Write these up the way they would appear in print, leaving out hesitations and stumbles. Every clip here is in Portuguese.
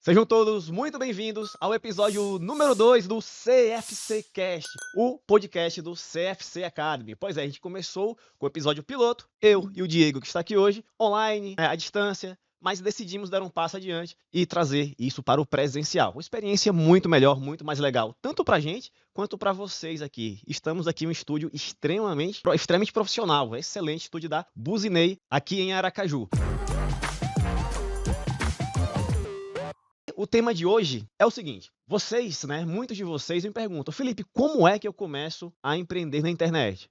Sejam todos muito bem-vindos ao episódio número 2 do CFC Cast, o podcast do CFC Academy. Pois é, a gente começou com o episódio piloto, eu e o Diego, que está aqui hoje, online, à distância, mas decidimos dar um passo adiante e trazer isso para o presencial. Uma experiência muito melhor, muito mais legal, tanto para a gente quanto para vocês aqui. Estamos aqui em um estúdio extremamente profissional, excelente estúdio da Buzinei, aqui em Aracaju. O tema de hoje é o seguinte: vocês, muitos de vocês me perguntam, Felipe, como é que eu começo a empreender na internet?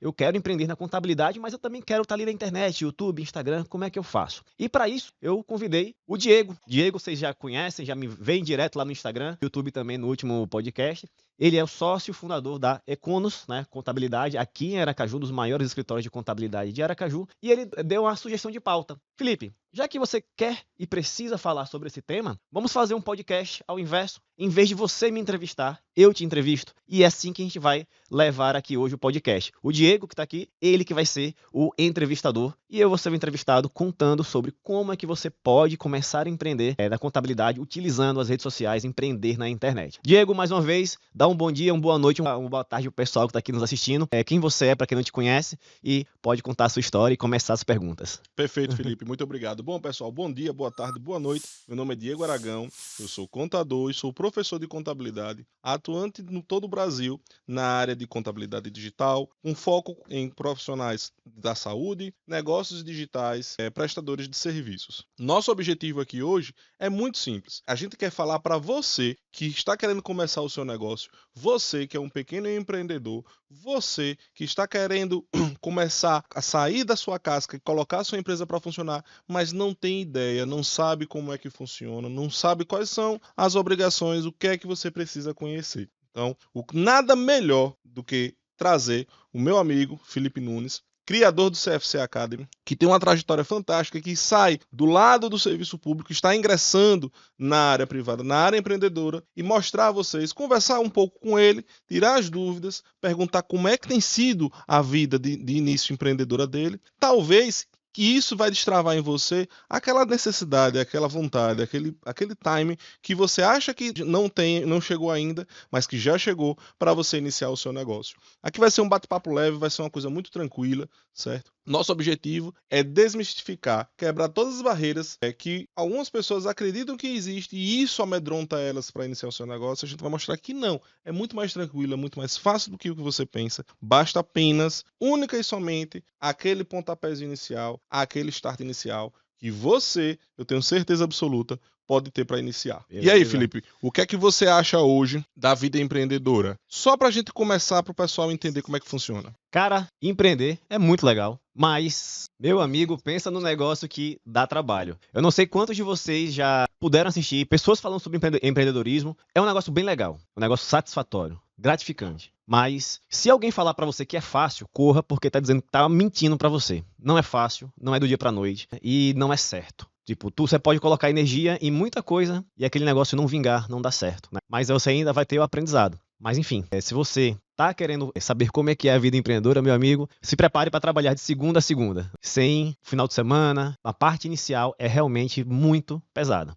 Eu quero empreender na contabilidade, mas eu também quero estar ali na internet, YouTube, Instagram, como é que eu faço? E para isso, eu convidei o Diego. Diego, vocês já conhecem, já me veem direto lá no Instagram, YouTube também no último podcast. Ele é o sócio fundador da Econos, Contabilidade, aqui em Aracaju, dos maiores escritórios de contabilidade de Aracaju. E ele deu uma sugestão de pauta. Felipe, já que você quer e precisa falar sobre esse tema, vamos fazer um podcast ao inverso. Em vez de você me entrevistar, eu te entrevisto. E é assim que a gente vai levar aqui hoje o podcast. O Diego, que está aqui, ele que vai ser o entrevistador. E eu vou ser o entrevistado contando sobre como é que você pode começar a empreender na contabilidade, utilizando as redes sociais, empreender na internet. Diego, mais uma vez, dá um bom dia, uma boa noite, uma boa tarde ao pessoal que está aqui nos assistindo. Quem você é, para quem não te conhece, e pode contar a sua história e começar as perguntas. Perfeito, Felipe. Muito obrigado. Bom, pessoal, bom dia, boa tarde, boa noite. Meu nome é Diego Aragão, eu sou contador e sou professor de contabilidade, atuante em todo o Brasil na área de contabilidade digital, com foco em profissionais da saúde, negócios digitais, prestadores de serviços. Nosso objetivo aqui hoje é muito simples. A gente quer falar para você que está querendo começar o seu negócio, você que é um pequeno empreendedor, você que está querendo começar a sair da sua casca e colocar a sua empresa para funcionar, mas não tem ideia, não sabe como é que funciona, não sabe quais são as obrigações, o que é que você precisa conhecer. Então, nada melhor do que trazer o meu amigo Felipe Nunes, criador do CFC Academy, que tem uma trajetória fantástica, que sai do lado do serviço público, está ingressando na área privada, na área empreendedora, e mostrar a vocês, conversar um pouco com ele, tirar as dúvidas, perguntar como é que tem sido a vida de início empreendedora dele. Talvez que isso vai destravar em você aquela necessidade, aquela vontade, aquele time que você acha que não chegou ainda, mas que já chegou para você iniciar o seu negócio. Aqui vai ser um bate-papo leve, vai ser uma coisa muito tranquila, certo? Nosso objetivo é desmistificar, quebrar todas as barreiras que algumas pessoas acreditam que existe e isso amedronta elas para iniciar o seu negócio. A gente vai mostrar que não, é muito mais tranquilo, é muito mais fácil do que o que você pensa. Basta apenas, única e somente, aquele pontapézinho inicial, aquele start inicial que você, eu tenho certeza absoluta, pode ter para iniciar. E aí, Felipe, o que é que você acha hoje da vida empreendedora? Só para a gente começar, para o pessoal entender como é que funciona. Cara, empreender é muito legal, mas, meu amigo, pensa no negócio que dá trabalho. Eu não sei quantos de vocês já puderam assistir pessoas falando sobre empreendedorismo. É um negócio bem legal, um negócio satisfatório, gratificante. Mas se alguém falar pra você que é fácil, corra, porque tá dizendo que tá mentindo pra você. Não é fácil, não é do dia pra noite e não é certo. Tipo, você pode colocar energia em muita coisa e aquele negócio não vingar, não dá certo, Mas você ainda vai ter o aprendizado. Mas enfim, se você tá querendo saber como é que é a vida empreendedora, meu amigo, se prepare para trabalhar de segunda a segunda, sem final de semana. A parte inicial é realmente muito pesada,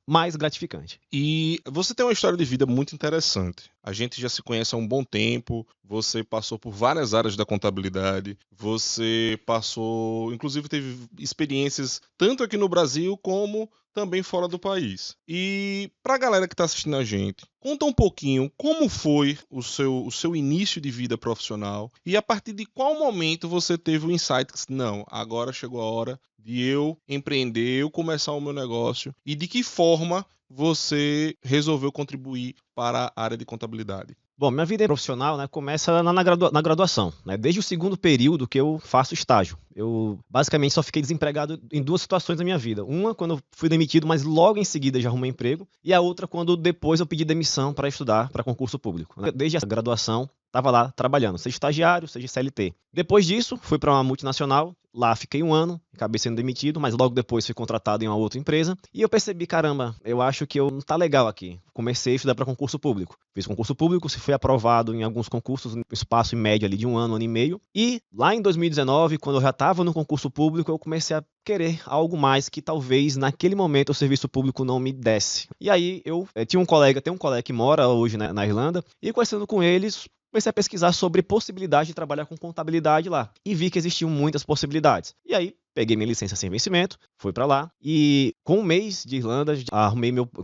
mas gratificante. E você tem uma história de vida muito interessante. A gente já se conhece há um bom tempo, você passou por várias áreas da contabilidade, você passou, inclusive teve experiências tanto aqui no Brasil como também fora do país. E para a galera que está assistindo a gente, conta um pouquinho como foi o seu início de vida profissional e a partir de qual momento você teve o insight que, não, agora chegou a hora de eu empreender, eu começar o meu negócio, e de que forma você resolveu contribuir para a área de contabilidade. Bom, minha vida profissional começa na graduação. Desde o segundo período que eu faço estágio. Eu basicamente só fiquei desempregado em duas situações da minha vida. Uma quando eu fui demitido, mas logo em seguida já arrumei emprego. E a outra quando depois eu pedi demissão para estudar para concurso público. Desde a graduação, estava lá trabalhando, seja estagiário, seja CLT. Depois disso, fui para uma multinacional. Lá fiquei 1 ano, acabei sendo demitido, mas logo depois fui contratado em uma outra empresa. E eu percebi, caramba, eu acho que eu não tá legal aqui. Comecei a estudar para concurso público. Fiz concurso público, se fui aprovado em alguns concursos, no espaço em média ali de 1 ano e meio. E lá em 2019, quando eu já estava estava no concurso público, eu comecei a querer algo mais que talvez naquele momento o serviço público não me desse. E aí eu tenho um colega que mora hoje na Irlanda, e conversando com eles, comecei a pesquisar sobre possibilidade de trabalhar com contabilidade lá. E vi que existiam muitas possibilidades. E aí peguei minha licença sem vencimento, fui para lá e com um mês de Irlanda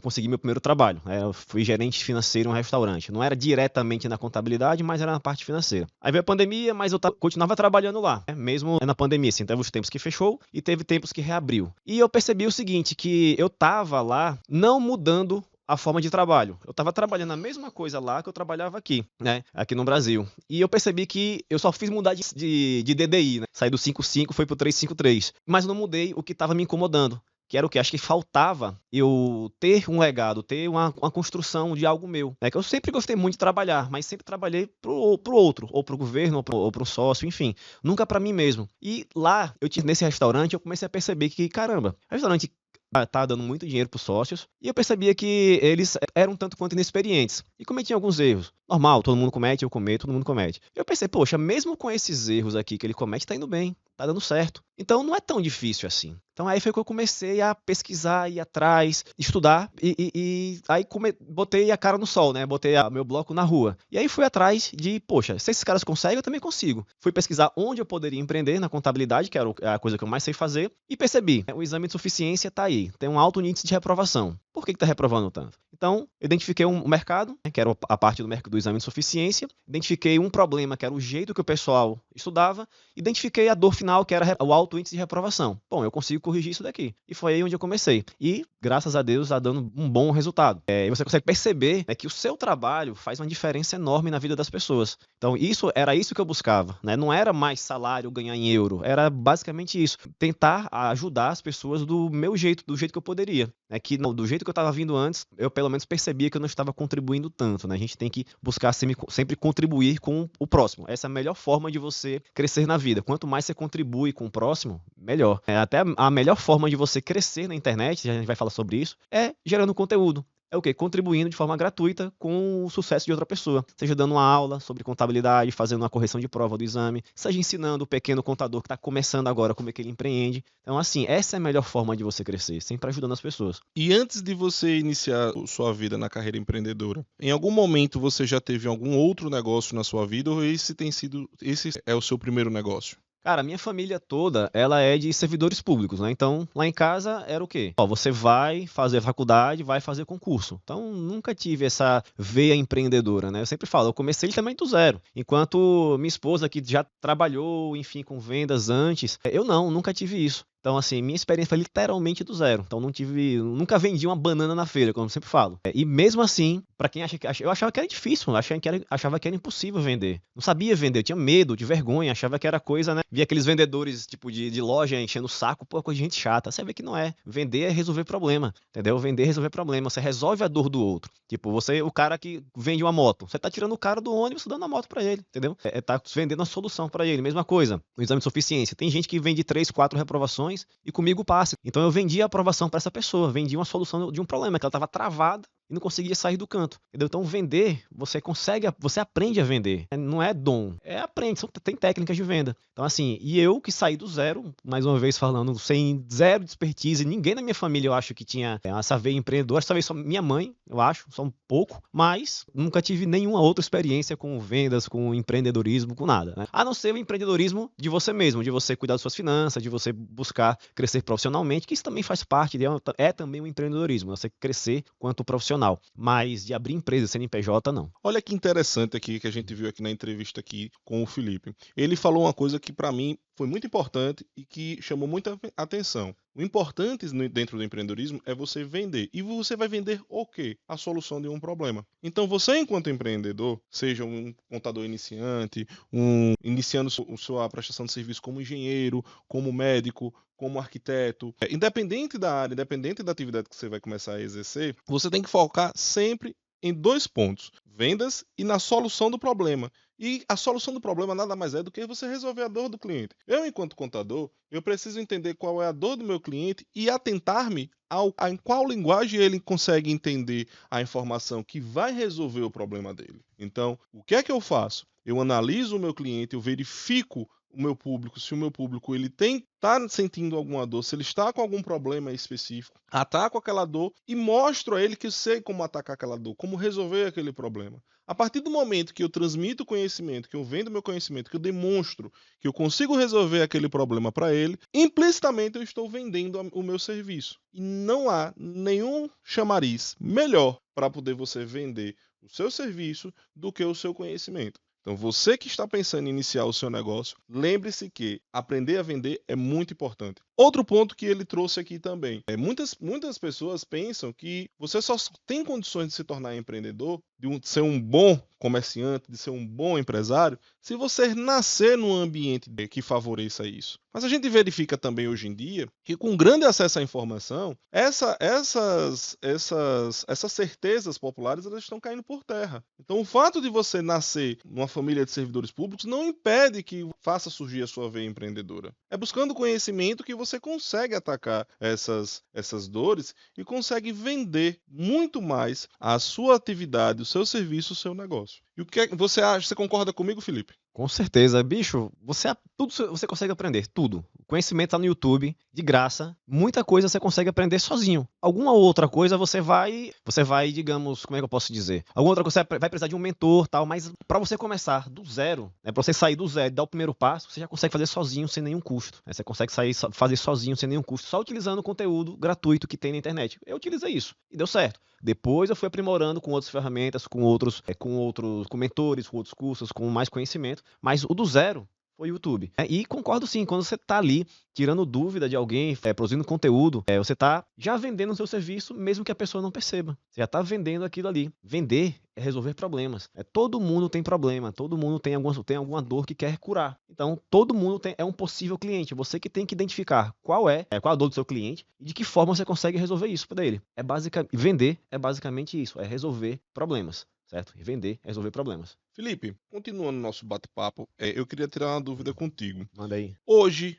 consegui meu primeiro trabalho. Eu fui gerente financeiro em um restaurante. Não era diretamente na contabilidade, mas era na parte financeira. Aí veio a pandemia, mas eu continuava trabalhando lá, mesmo na pandemia. Assim, teve os tempos que fechou e teve tempos que reabriu. E eu percebi o seguinte, que eu estava lá não mudando a forma de trabalho. Eu estava trabalhando a mesma coisa lá que eu trabalhava aqui, né? Aqui no Brasil. E eu percebi que eu só fiz mudar de DDI, né? Saí do 55, foi pro 353. Mas não mudei o que estava me incomodando. Que era o que? Acho que faltava eu ter um legado, ter uma construção de algo meu. Que eu sempre gostei muito de trabalhar, mas sempre trabalhei pro outro, ou pro governo, ou pro sócio, enfim. Nunca para mim mesmo. E lá, nesse restaurante, eu comecei a perceber que, caramba, restaurante tá dando muito dinheiro para os sócios, e eu percebia que eles eram tanto quanto inexperientes, e cometiam alguns erros. Normal, todo mundo comete, eu cometo, todo mundo comete. Eu pensei, poxa, mesmo com esses erros aqui que ele comete, tá indo bem, tá dando certo. Então não é tão difícil assim. Então aí foi que eu comecei a pesquisar, ir atrás, estudar, e aí botei a cara no sol, né? Botei meu bloco na rua. E aí fui atrás de, poxa, se esses caras conseguem, eu também consigo. Fui pesquisar onde eu poderia empreender na contabilidade, que era a coisa que eu mais sei fazer, e percebi, o exame de suficiência tá aí, tem um alto índice de reprovação. Por que está reprovando tanto? Então, identifiquei um mercado, que era a parte do exame de suficiência, identifiquei um problema, que era o jeito que o pessoal estudava, identifiquei a dor final, que era o alto índice de reprovação. Bom, eu consigo corrigir isso daqui. E foi aí onde eu comecei. E, graças a Deus, está dando um bom resultado. Você consegue perceber que o seu trabalho faz uma diferença enorme na vida das pessoas. Então, era isso que eu buscava. Não era mais salário, ganhar em euro. Era basicamente isso. Tentar ajudar as pessoas do meu jeito, do jeito que eu poderia. Do jeito que eu estava vindo antes, eu pelo menos percebia que eu não estava contribuindo tanto, né? A gente tem que buscar sempre contribuir com o próximo. Essa é a melhor forma de você crescer na vida. Quanto mais você contribui com o próximo, melhor. Até a melhor forma de você crescer na internet, a gente vai falar sobre isso, é gerando conteúdo. É o quê? Contribuindo de forma gratuita com o sucesso de outra pessoa. Seja dando uma aula sobre contabilidade, fazendo uma correção de prova do exame, seja ensinando o pequeno contador que está começando agora como é que ele empreende. Então, assim, essa é a melhor forma de você crescer, sempre ajudando as pessoas. E antes de você iniciar sua vida na carreira empreendedora, em algum momento você já teve algum outro negócio na sua vida ou esse é o seu primeiro negócio? Cara, a minha família toda, ela é de servidores públicos, né? Então, lá em casa era o quê? Você vai fazer faculdade, vai fazer concurso. Então, nunca tive essa veia empreendedora, né? Eu sempre falo, eu comecei também do zero. Enquanto minha esposa, que já trabalhou, enfim, com vendas antes, eu nunca tive isso. Então, assim, minha experiência foi literalmente do zero. Então, nunca vendi uma banana na feira, como eu sempre falo. E mesmo assim, para quem eu achava que era difícil, achava que era impossível vender. Não sabia vender, eu tinha medo, de vergonha, achava que era coisa, né? Via aqueles vendedores, tipo, de loja enchendo o saco, pô, coisa de gente chata. Você vê que não é. Vender é resolver problema, entendeu? Vender é resolver problema. Você resolve a dor do outro. Tipo, o cara que vende uma moto, você tá tirando o cara do ônibus, dando a moto para ele, entendeu? Tá vendendo a solução para ele. Mesma coisa, o exame de suficiência. Tem gente que vende 3, 4 reprovações e comigo passa. Então eu vendi a aprovação para essa pessoa, vendi uma solução de um problema, que ela estava travada e não conseguia sair do canto. Entendeu? Então vender, você aprende a vender. Não é dom, aprende, tem técnicas de venda. Então assim, e eu que saí do zero, mais uma vez falando, sem zero de expertise, ninguém na minha família eu acho que tinha essa veia empreendedora, talvez só minha mãe, eu acho, só um pouco, mas nunca tive nenhuma outra experiência com vendas, com empreendedorismo, com nada, né? A não ser o empreendedorismo de você mesmo, de você cuidar das suas finanças, de você buscar crescer profissionalmente, que isso também faz parte, é também um empreendedorismo, você crescer quanto profissional. Mas de abrir empresa, CNPJ, não. Olha que interessante aqui que a gente viu aqui na entrevista aqui com o Felipe. Ele falou uma coisa que para mim foi muito importante e que chamou muita atenção. O importante dentro do empreendedorismo é você vender. E você vai vender o quê? A solução de um problema. Então você, enquanto empreendedor, seja um contador iniciante, iniciando sua prestação de serviço como engenheiro, como médico, como arquiteto, independente da área, independente da atividade que você vai começar a exercer, você tem que focar sempre em 2 pontos: vendas e na solução do problema. E a solução do problema nada mais é do que você resolver a dor do cliente. Eu, enquanto contador, eu preciso entender qual é a dor do meu cliente e atentar-me em qual linguagem ele consegue entender a informação que vai resolver o problema dele. Então, o que é que eu faço? Eu analiso o meu cliente, eu verifico o meu público, se o meu público ele está sentindo alguma dor, se ele está com algum problema específico, ataco aquela dor e mostro a ele que eu sei como atacar aquela dor, como resolver aquele problema. A partir do momento que eu transmito conhecimento, que eu vendo meu conhecimento, que eu demonstro que eu consigo resolver aquele problema para ele, implicitamente eu estou vendendo o meu serviço. E não há nenhum chamariz melhor para poder você vender o seu serviço do que o seu conhecimento. Então, você que está pensando em iniciar o seu negócio, lembre-se que aprender a vender é muito importante. Outro ponto que ele trouxe aqui também é muitas pessoas pensam que você só tem condições de se tornar empreendedor, de ser um bom comerciante, de ser um bom empresário, se você nascer num ambiente que favoreça isso. Mas a gente verifica também hoje em dia que com grande acesso à informação, essas certezas populares elas estão caindo por terra. Então, o fato de você nascer numa família de servidores públicos não impede que faça surgir a sua veia empreendedora. É buscando conhecimento que você consegue atacar essas dores e consegue vender muito mais a sua atividade, o seu serviço, o seu negócio. E o que você acha? Você concorda comigo, Felipe? Com certeza, bicho, tudo você consegue aprender, tudo. O conhecimento tá no YouTube, de graça. Muita coisa você consegue aprender sozinho. Alguma outra coisa você vai, digamos, como é que eu posso dizer? Alguma outra coisa você vai precisar de um mentor, tal, mas para você começar do zero, né, para você sair do zero e dar o primeiro passo, você já consegue fazer sozinho sem nenhum custo. Né? Você consegue fazer sozinho sem nenhum custo, só utilizando o conteúdo gratuito que tem na internet. Eu utilizei isso e deu certo. Depois eu fui aprimorando com outras ferramentas, com mentores, com outros cursos, com mais conhecimento. Mas o do zero foi o YouTube. E concordo sim, quando você está ali tirando dúvida de alguém, produzindo conteúdo, você está já vendendo o seu serviço, mesmo que a pessoa não perceba. Você já está vendendo aquilo ali. Vender é resolver problemas. Todo mundo tem problema, todo mundo tem alguma dor que quer curar. Então, todo mundo é um possível cliente. Você que tem que identificar qual a dor do seu cliente e de que forma você consegue resolver isso para ele. Vender é basicamente isso, é resolver problemas. Certo? E vender é resolver problemas. Felipe, continuando nosso bate-papo, eu queria tirar uma dúvida contigo. Manda aí. Hoje,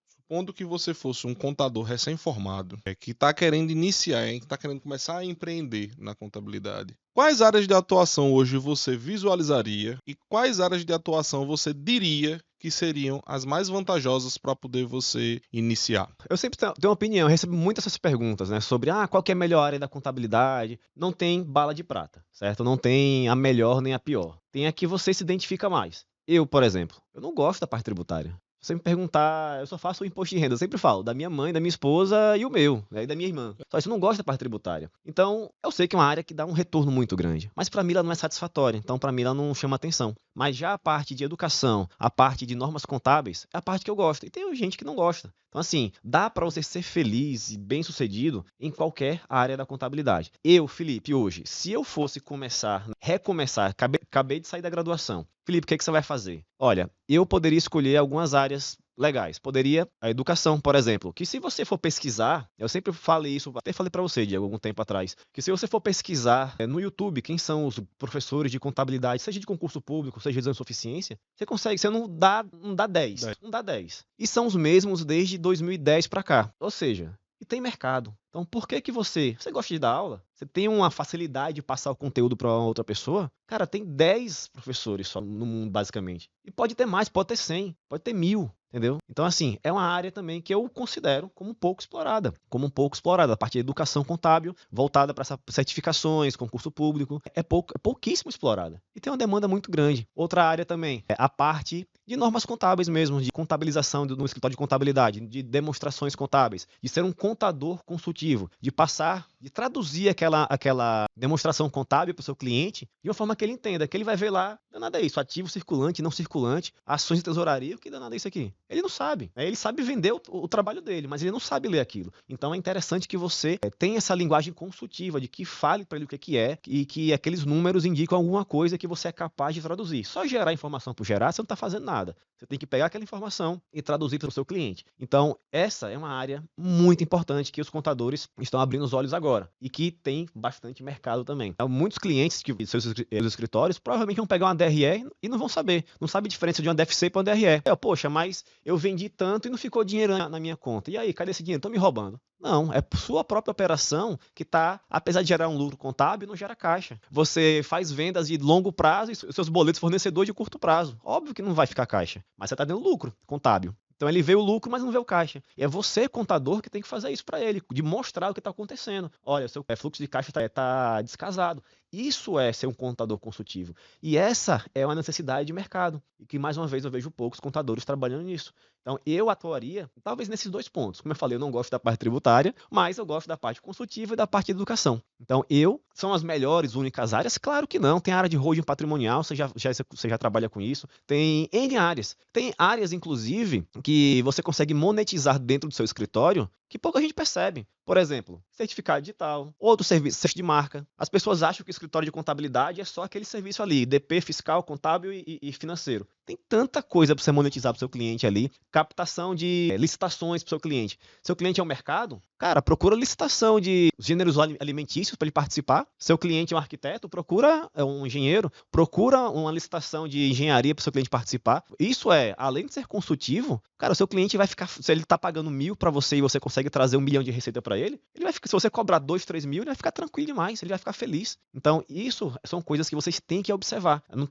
supondo que você fosse um contador recém-formado, que está querendo iniciar, que está querendo começar a empreender na contabilidade, quais áreas de atuação hoje você visualizaria e quais áreas de atuação você diria que seriam as mais vantajosas para poder você iniciar? Eu sempre tenho uma opinião, eu recebo muitas essas perguntas, né, sobre qual que é a melhor área da contabilidade. Não tem bala de prata, certo? Não tem a melhor nem a pior. Tem a que você se identifica mais. Eu, por exemplo, eu não gosto da parte tributária. Se você me perguntar, eu só faço o imposto de renda. Eu sempre falo da minha mãe, da minha esposa e o meu, né, e da minha irmã. Só isso eu não gosto da parte tributária. Então, eu sei que é uma área que dá um retorno muito grande. Mas para mim ela não é satisfatória. Então, para mim ela não chama atenção. Mas já a parte de educação, a parte de normas contábeis, é a parte que eu gosto. E tem gente que não gosta. Então, assim, dá para você ser feliz e bem-sucedido em qualquer área da contabilidade. Eu, Felipe, hoje, se eu fosse recomeçar, acabei de sair da graduação. Felipe, o que você vai fazer? Olha, eu poderia escolher algumas áreas legais. Poderia a educação, por exemplo, que se você for pesquisar, eu sempre falei isso, até falei para você, Diego, algum tempo atrás, que se você for pesquisar no YouTube quem são os professores de contabilidade, seja de concurso público, seja de exame de suficiência, você não dá 10, não dá 10. E são os mesmos desde 2010 para cá. Ou seja, e tem mercado. Então, por que você gosta de dar aula? Você tem uma facilidade de passar o conteúdo para outra pessoa? Cara, tem 10 professores só no mundo, basicamente. E pode ter mais, pode ter 100, pode ter 1000, entendeu? Então, assim, é uma área também que eu considero como um pouco explorada. A parte de educação contábil, voltada para essas certificações, concurso público, é pouquíssimo explorada. E tem uma demanda muito grande. Outra área também é a parte de normas contábeis mesmo, de contabilização no escritório de contabilidade, de demonstrações contábeis, de ser um contador consultivo, de traduzir aquela demonstração contábil para o seu cliente de uma forma que ele entenda, que ele vai ver lá, danada é isso, ativo circulante, não circulante, ações de tesouraria, o que danada é isso aqui? Ele não sabe. Ele sabe vender o trabalho dele, mas ele não sabe ler aquilo. Então é interessante que você tenha essa linguagem consultiva, de que fale para ele o que é e que aqueles números indicam alguma coisa que você é capaz de traduzir. Só gerar informação por gerar, você não está fazendo nada. Você tem que pegar aquela informação e traduzir para o seu cliente. Então, essa é uma área muito importante que os contadores estão abrindo os olhos agora. agora e que tem bastante mercado também. Então, muitos clientes que seus escritórios provavelmente vão pegar uma DRE e não vão saber. Não sabe a diferença de uma DFC para uma DRE. Poxa, mas eu vendi tanto e não ficou dinheiro na minha conta. E aí, cadê esse dinheiro? Estão me roubando. Não, é sua própria operação que está, apesar de gerar um lucro contábil, não gera caixa. Você faz vendas de longo prazo e seus boletos fornecedor de curto prazo. Óbvio que não vai ficar caixa, mas você está dando lucro contábil. Então ele vê o lucro, mas não vê o caixa. E é você, contador, que tem que fazer isso para ele, de mostrar o que está acontecendo. Olha, seu fluxo de caixa está descasado. Isso é ser um contador consultivo. E essa é uma necessidade de mercado. E que, mais uma vez, eu vejo poucos contadores trabalhando nisso. Então, eu atuaria, talvez, nesses 2 pontos. Como eu falei, eu não gosto da parte tributária, mas eu gosto da parte consultiva e da parte de educação. Então, são as melhores, únicas áreas? Claro que não. Tem área de holding patrimonial, você já trabalha com isso. Tem N áreas. Tem áreas, inclusive, que você consegue monetizar dentro do seu escritório que pouca gente percebe. Por exemplo, certificado digital, outro serviço de marca. As pessoas acham que o escritório de contabilidade é só aquele serviço ali, DP, fiscal, contábil e financeiro. Tem tanta coisa para você monetizar para o seu cliente ali. Captação de licitações para o seu cliente. Seu cliente é um mercado? Cara, procura licitação de gêneros alimentícios para ele participar. Seu cliente é um arquiteto? Procura um engenheiro. Procura uma licitação de engenharia para o seu cliente participar. Isso além de ser consultivo, cara, o seu cliente vai ficar... Se ele está pagando 1.000 para você e você consegue trazer 1 milhão de receita para ele vai ficar... Se você cobrar 2, 3 mil, ele vai ficar tranquilo demais. Ele vai ficar feliz. Então, isso são coisas que vocês têm que observar. Não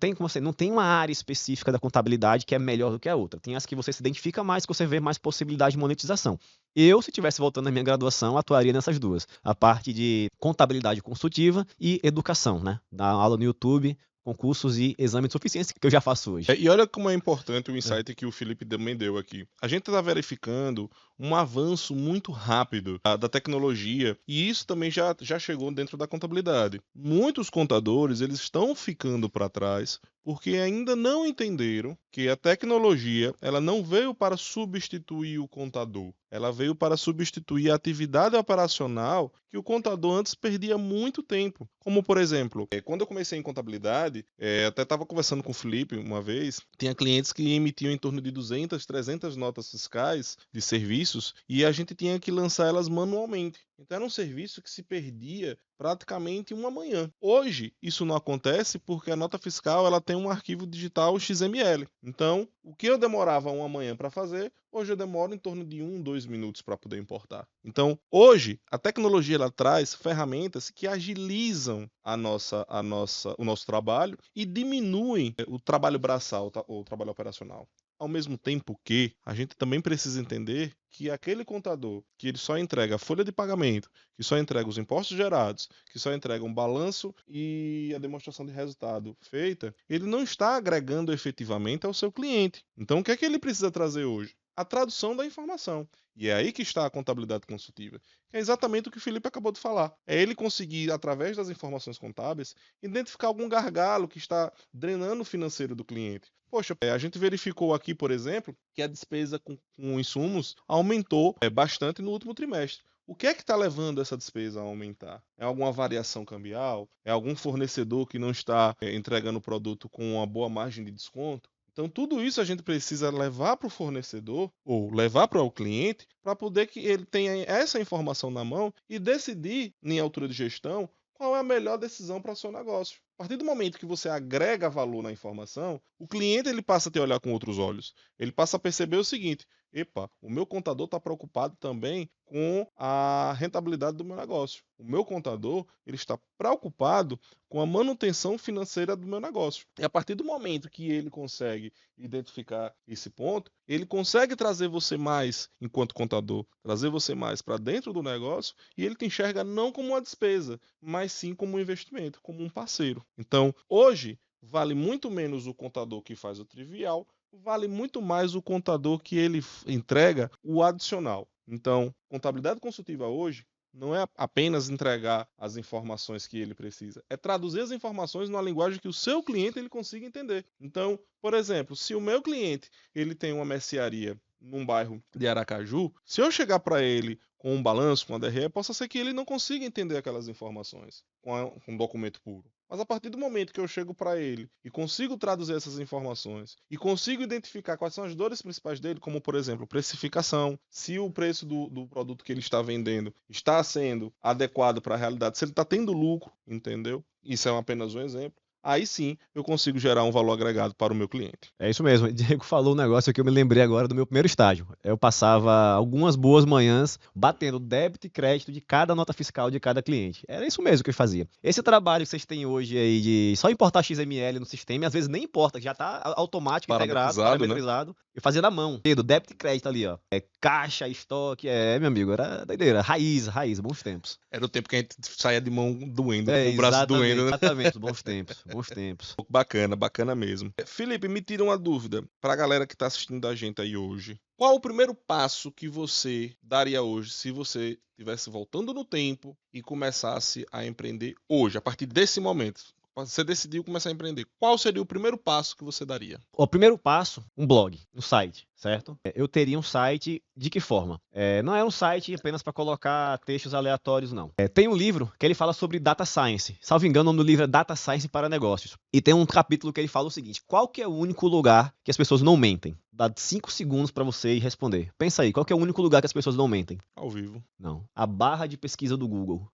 tem uma área específica da contabilidade que é melhor do que a outra. Tem as que você se identifica mais, que você vê mais possibilidade de monetização. Eu, se estivesse voltando na minha graduação, atuaria nessas duas. A parte de contabilidade consultiva e educação, né? Da aula no YouTube, concursos e exame de suficiência, que eu já faço hoje. E olha como é importante o insight que o Felipe também deu aqui. A gente está verificando um avanço muito rápido da tecnologia e isso também já chegou dentro da contabilidade. Muitos contadores eles estão ficando para trás porque ainda não entenderam que a tecnologia ela não veio para substituir o contador. Ela veio para substituir a atividade operacional que o contador antes perdia muito tempo. Como, por exemplo, quando eu comecei em contabilidade, até estava conversando com o Felipe uma vez, tinha clientes que emitiam em torno de 200, 300 notas fiscais de serviços e a gente tinha que lançar elas manualmente. Então era um serviço que se perdia praticamente uma manhã. Hoje, isso não acontece porque a nota fiscal ela tem um arquivo digital XML. Então, o que eu demorava uma manhã para fazer, hoje eu demoro em torno de 1, 2 minutos para poder importar. Então, hoje, a tecnologia ela traz ferramentas que agilizam o nosso trabalho e diminuem o trabalho braçal, o trabalho operacional. Ao mesmo tempo que a gente também precisa entender que aquele contador que ele só entrega a folha de pagamento, que só entrega os impostos gerados, que só entrega um balanço e a demonstração de resultado feita, ele não está agregando efetivamente ao seu cliente. Então, o que é que ele precisa trazer hoje? A tradução da informação. E é aí que está a contabilidade consultiva, que é exatamente o que o Felipe acabou de falar. É ele conseguir, através das informações contábeis, identificar algum gargalo que está drenando o financeiro do cliente. Poxa, a gente verificou aqui, por exemplo, que a despesa com insumos aumentou bastante no último trimestre. O que é que está levando essa despesa a aumentar? É alguma variação cambial? É algum fornecedor que não está entregando o produto com uma boa margem de desconto? Então, tudo isso a gente precisa levar para o fornecedor ou levar para o cliente para poder que ele tenha essa informação na mão e decidir, em altura de gestão, qual é a melhor decisão para o seu negócio. A partir do momento que você agrega valor na informação, o cliente ele passa a te olhar com outros olhos. Ele passa a perceber o seguinte: epa, o meu contador está preocupado também com a rentabilidade do meu negócio. O meu contador ele está preocupado com a manutenção financeira do meu negócio. E a partir do momento que ele consegue identificar esse ponto, ele consegue trazer você mais, enquanto contador, trazer você mais para dentro do negócio e ele te enxerga não como uma despesa, mas sim como um investimento, como um parceiro. Então, hoje, vale muito menos o contador que faz o trivial, vale muito mais o contador que ele entrega o adicional. Então, contabilidade consultiva hoje não é apenas entregar as informações que ele precisa, é traduzir as informações numa linguagem que o seu cliente ele consiga entender. Então, por exemplo, se o meu cliente ele tem uma mercearia num bairro de Aracaju, se eu chegar para ele com um balanço, com uma DRE, possa ser que ele não consiga entender aquelas informações com um documento puro. Mas a partir do momento que eu chego para ele e consigo traduzir essas informações e consigo identificar quais são as dores principais dele, como, por exemplo, precificação, se o preço do produto que ele está vendendo está sendo adequado para a realidade, se ele está tendo lucro, entendeu? Isso é apenas um exemplo. Aí sim eu consigo gerar um valor agregado para o meu cliente. É isso mesmo. O Diego falou um negócio que eu me lembrei agora do meu primeiro estágio. Eu passava algumas boas manhãs batendo débito e crédito de cada nota fiscal de cada cliente. Era isso mesmo que eu fazia. Esse trabalho que vocês têm hoje aí de só importar XML no sistema, e às vezes nem importa, já está automático, integrado, parametrizado. Né? Eu fazia na mão, do débito e crédito ali, ó. Caixa, estoque, meu amigo, era doideira. Raiz, bons tempos. Era o tempo que a gente saía de mão doendo, com o braço doendo, né? Exatamente, bons tempos. Bacana mesmo. Felipe, me tira uma dúvida para a galera que está assistindo a gente aí hoje. Qual o primeiro passo que você daria hoje se você estivesse voltando no tempo e começasse a empreender hoje, a partir desse momento? Você decidiu começar a empreender. Qual seria o primeiro passo que você daria? O primeiro passo, um blog, um site, certo? Eu teria um site de que forma? Não é um site apenas para colocar textos aleatórios, não. Tem um livro que ele fala sobre Data Science. Salvo engano, o nome do livro é Data Science para Negócios. E tem um capítulo que ele fala o seguinte: qual que é o único lugar que as pessoas não mentem? Dá 5 segundos para você ir responder. Pensa aí, qual que é o único lugar que as pessoas não mentem? Ao vivo. Não. A barra de pesquisa do Google.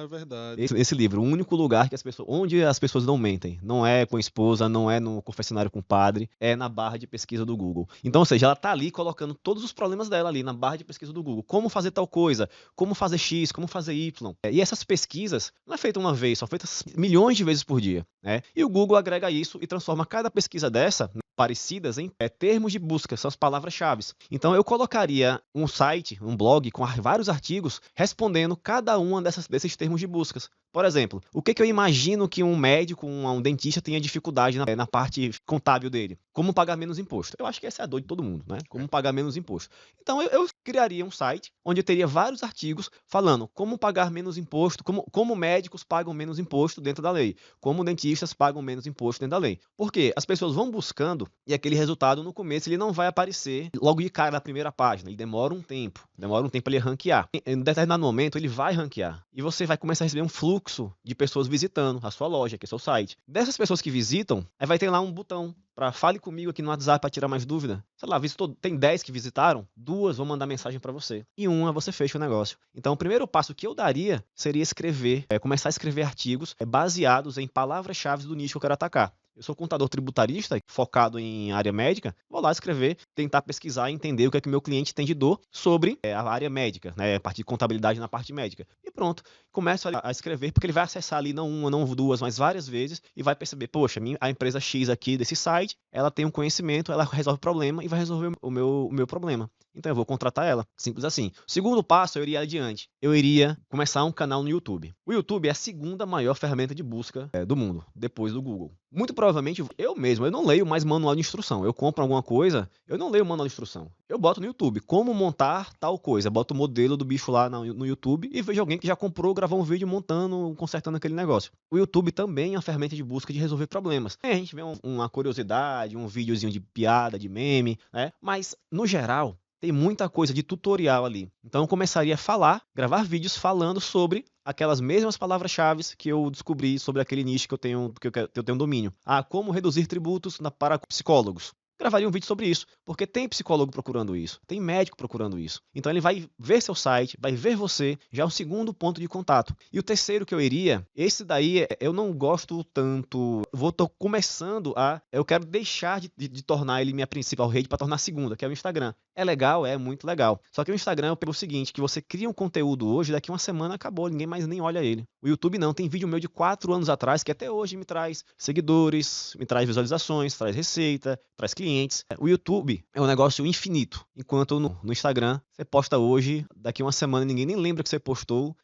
É verdade. Esse livro, o único lugar que onde as pessoas não mentem. Não é com a esposa, não é no confessionário com o padre, é na barra de pesquisa do Google. Então, ou seja, ela tá ali colocando todos os problemas dela ali na barra de pesquisa do Google. Como fazer tal coisa, como fazer X, como fazer Y. E essas pesquisas não é feita uma vez, são feitas milhões de vezes por dia, né? E o Google agrega isso e transforma cada pesquisa dessa parecidas em termos de busca, são as palavras-chave. Então eu colocaria um site, um blog com vários artigos respondendo cada uma desses termos de buscas. Por exemplo, o que eu imagino que um médico, um dentista tenha dificuldade na parte contábil dele? Como pagar menos imposto? Eu acho que essa é a dor de todo mundo, né? Como pagar menos imposto. Então eu criaria um site onde eu teria vários artigos falando como pagar menos imposto, como médicos pagam menos imposto dentro da lei, como dentistas pagam menos imposto dentro da lei. Porque as pessoas vão buscando e aquele resultado no começo ele não vai aparecer logo de cara na primeira página, ele demora um tempo para ele ranquear. Em determinado momento ele vai ranquear e você vai começar a receber um fluxo de pessoas visitando a sua loja, que é o seu site. Dessas pessoas que visitam, aí vai ter lá um botão para fale comigo aqui no WhatsApp para tirar mais dúvida. Sei lá, tem 10 que visitaram, 2 vão mandar mensagem para você e uma você fecha o negócio. Então o primeiro passo que eu daria seria começar a escrever artigos baseados em palavras-chave do nicho que eu quero atacar. Eu sou contador tributarista, focado em área médica, vou lá escrever, tentar pesquisar e entender o que é que o meu cliente tem de dor sobre a área médica, né, a parte de contabilidade na parte médica. E pronto, começo a escrever, porque ele vai acessar ali não uma, não duas, mas várias vezes e vai perceber, poxa, a empresa X aqui desse site, ela tem um conhecimento, ela resolve o problema e vai resolver o meu problema. Então eu vou contratar ela, simples assim. O segundo passo, eu iria adiante. Eu iria começar um canal no YouTube. O YouTube é a segunda maior ferramenta de busca do mundo, depois do Google. Muito provavelmente, eu não leio mais manual de instrução. Eu compro alguma coisa, eu não leio manual de instrução. Eu boto no YouTube, como montar tal coisa. Boto o modelo do bicho lá no YouTube e vejo alguém que já comprou, gravou um vídeo montando, consertando aquele negócio. O YouTube também é uma ferramenta de busca de resolver problemas. A gente vê uma curiosidade, um videozinho de piada, de meme, né? Mas, no geral, tem muita coisa de tutorial ali. Então eu começaria a gravar vídeos falando sobre aquelas mesmas palavras-chave que eu descobri sobre aquele nicho que eu tenho domínio. Como reduzir tributos para psicólogos. Gravaria um vídeo sobre isso, porque tem psicólogo procurando isso, tem médico procurando isso. Então ele vai ver seu site, vai ver você, já é um segundo ponto de contato. E o terceiro que eu iria, esse daí eu não gosto tanto, tô começando eu quero deixar de tornar ele minha principal rede para tornar a segunda, que é o Instagram. É legal, é muito legal. Só que o Instagram eu pego o seguinte, que você cria um conteúdo hoje, daqui uma semana acabou, ninguém mais nem olha ele. O YouTube não, tem vídeo meu de 4 anos atrás, que até hoje me traz seguidores, me traz visualizações, traz receita, traz clientes. O YouTube é um negócio infinito, enquanto no Instagram você posta hoje, daqui uma semana ninguém nem lembra que você postou,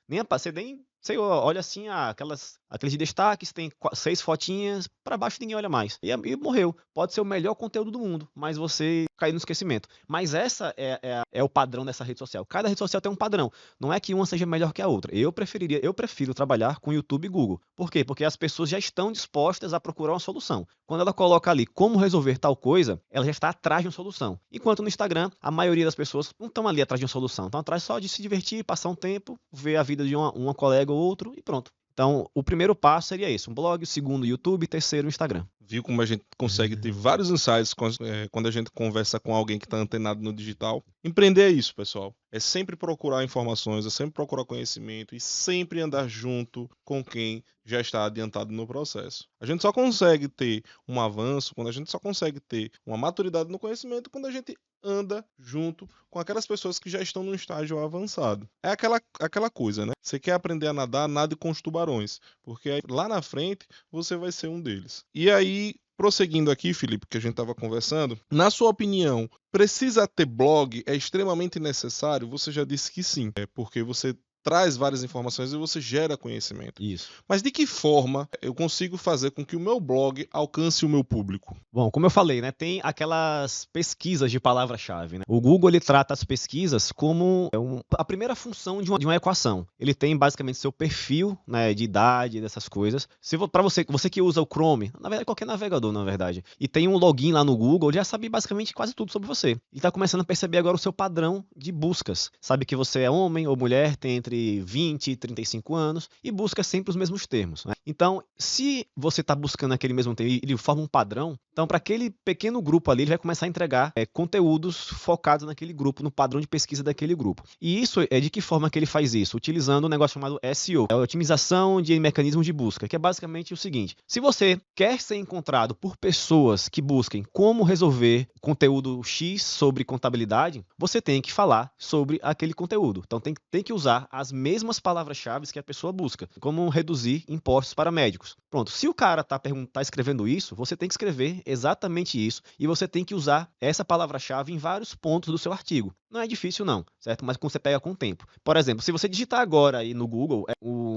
você olha assim, aquelas Aquele de destaques tem 6 fotinhas, para baixo ninguém olha mais. E morreu. Pode ser o melhor conteúdo do mundo, mas você cai no esquecimento. Mas essa é o padrão dessa rede social. Cada rede social tem um padrão. Não é que uma seja melhor que a outra. Eu prefiro trabalhar com YouTube e Google. Por quê? Porque as pessoas já estão dispostas a procurar uma solução. Quando ela coloca ali como resolver tal coisa, ela já está atrás de uma solução. Enquanto no Instagram, a maioria das pessoas não estão ali atrás de uma solução. Estão atrás só de se divertir, passar um tempo, ver a vida de uma colega ou outro e pronto. Então, o primeiro passo seria esse, um blog, o segundo, YouTube, terceiro, Instagram. Viu como a gente consegue ter vários insights quando a gente conversa com alguém que está antenado no digital? Empreender é isso, pessoal. É sempre procurar informações, é sempre procurar conhecimento e sempre andar junto com quem já está adiantado no processo. A gente só consegue ter um avanço, a gente só consegue ter uma maturidade no conhecimento quando a gente anda junto com aquelas pessoas que já estão no estágio avançado. É aquela coisa, né? Você quer aprender a nadar, nade com os tubarões, porque lá na frente você vai ser um deles. E aí, prosseguindo aqui, Felipe, que a gente estava conversando, na sua opinião, precisa ter blog? É extremamente necessário? Você já disse que sim, porque você traz várias informações e você gera conhecimento. Isso. Mas de que forma eu consigo fazer com que o meu blog alcance o meu público? Bom, como eu falei, né, tem aquelas pesquisas de palavra-chave, né? O Google, ele trata as pesquisas como a primeira função de uma equação. Ele tem basicamente seu perfil, né, de idade, dessas coisas. Para você que usa o Chrome, na verdade qualquer navegador, na verdade, e tem um login lá no Google, ele já sabe basicamente quase tudo sobre você. Ele está começando a perceber agora o seu padrão de buscas. Sabe que você é homem ou mulher, tem entre 20 e 35 anos e busca sempre os mesmos termos, né? Então, se você está buscando aquele mesmo termo e ele forma um padrão, então para aquele pequeno grupo ali, ele vai começar a entregar conteúdos focados naquele grupo, no padrão de pesquisa daquele grupo. E isso é de que forma que ele faz isso? Utilizando um negócio chamado SEO, a otimização de mecanismos de busca, que é basicamente o seguinte: se você quer ser encontrado por pessoas que busquem como resolver conteúdo X sobre contabilidade, você tem que falar sobre aquele conteúdo. Então tem que usar as mesmas palavras-chave que a pessoa busca, como reduzir impostos para médicos. Pronto, se o cara tá escrevendo isso, você tem que escrever exatamente isso e você tem que usar essa palavra-chave em vários pontos do seu artigo. Não é difícil não, certo? Mas você pega com o tempo. Por exemplo, se você digitar agora aí no Google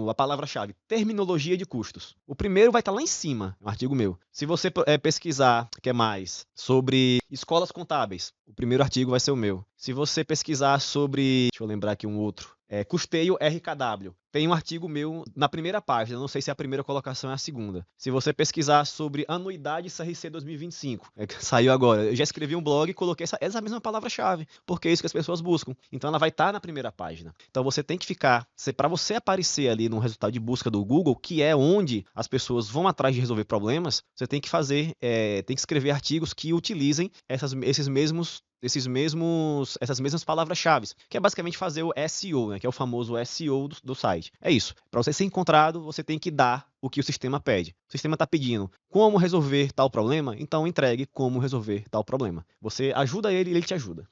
a palavra-chave terminologia de custos, o primeiro vai estar lá em cima, um artigo meu. Se você pesquisar, que mais, sobre escolas contábeis, o primeiro artigo vai ser o meu. Se você pesquisar sobre, deixa eu lembrar aqui um outro, custeio RKW. Tem um artigo meu na primeira página, não sei se a primeira colocação é a segunda. Se você pesquisar sobre anuidade CRC 2025, que saiu agora, eu já escrevi um blog e coloquei essa mesma palavra-chave, porque é isso que as pessoas buscam. Então ela vai estar na primeira página. Então você tem que ficar, para você aparecer ali no resultado de busca do Google, que é onde as pessoas vão atrás de resolver problemas, você tem que tem que escrever artigos que utilizem essas mesmas palavras-chave, que é basicamente fazer o SEO, né, que é o famoso SEO do site. É isso. Para você ser encontrado, você tem que dar o que o sistema pede. O sistema está pedindo como resolver tal problema, então entregue como resolver tal problema. Você ajuda ele e ele te ajuda.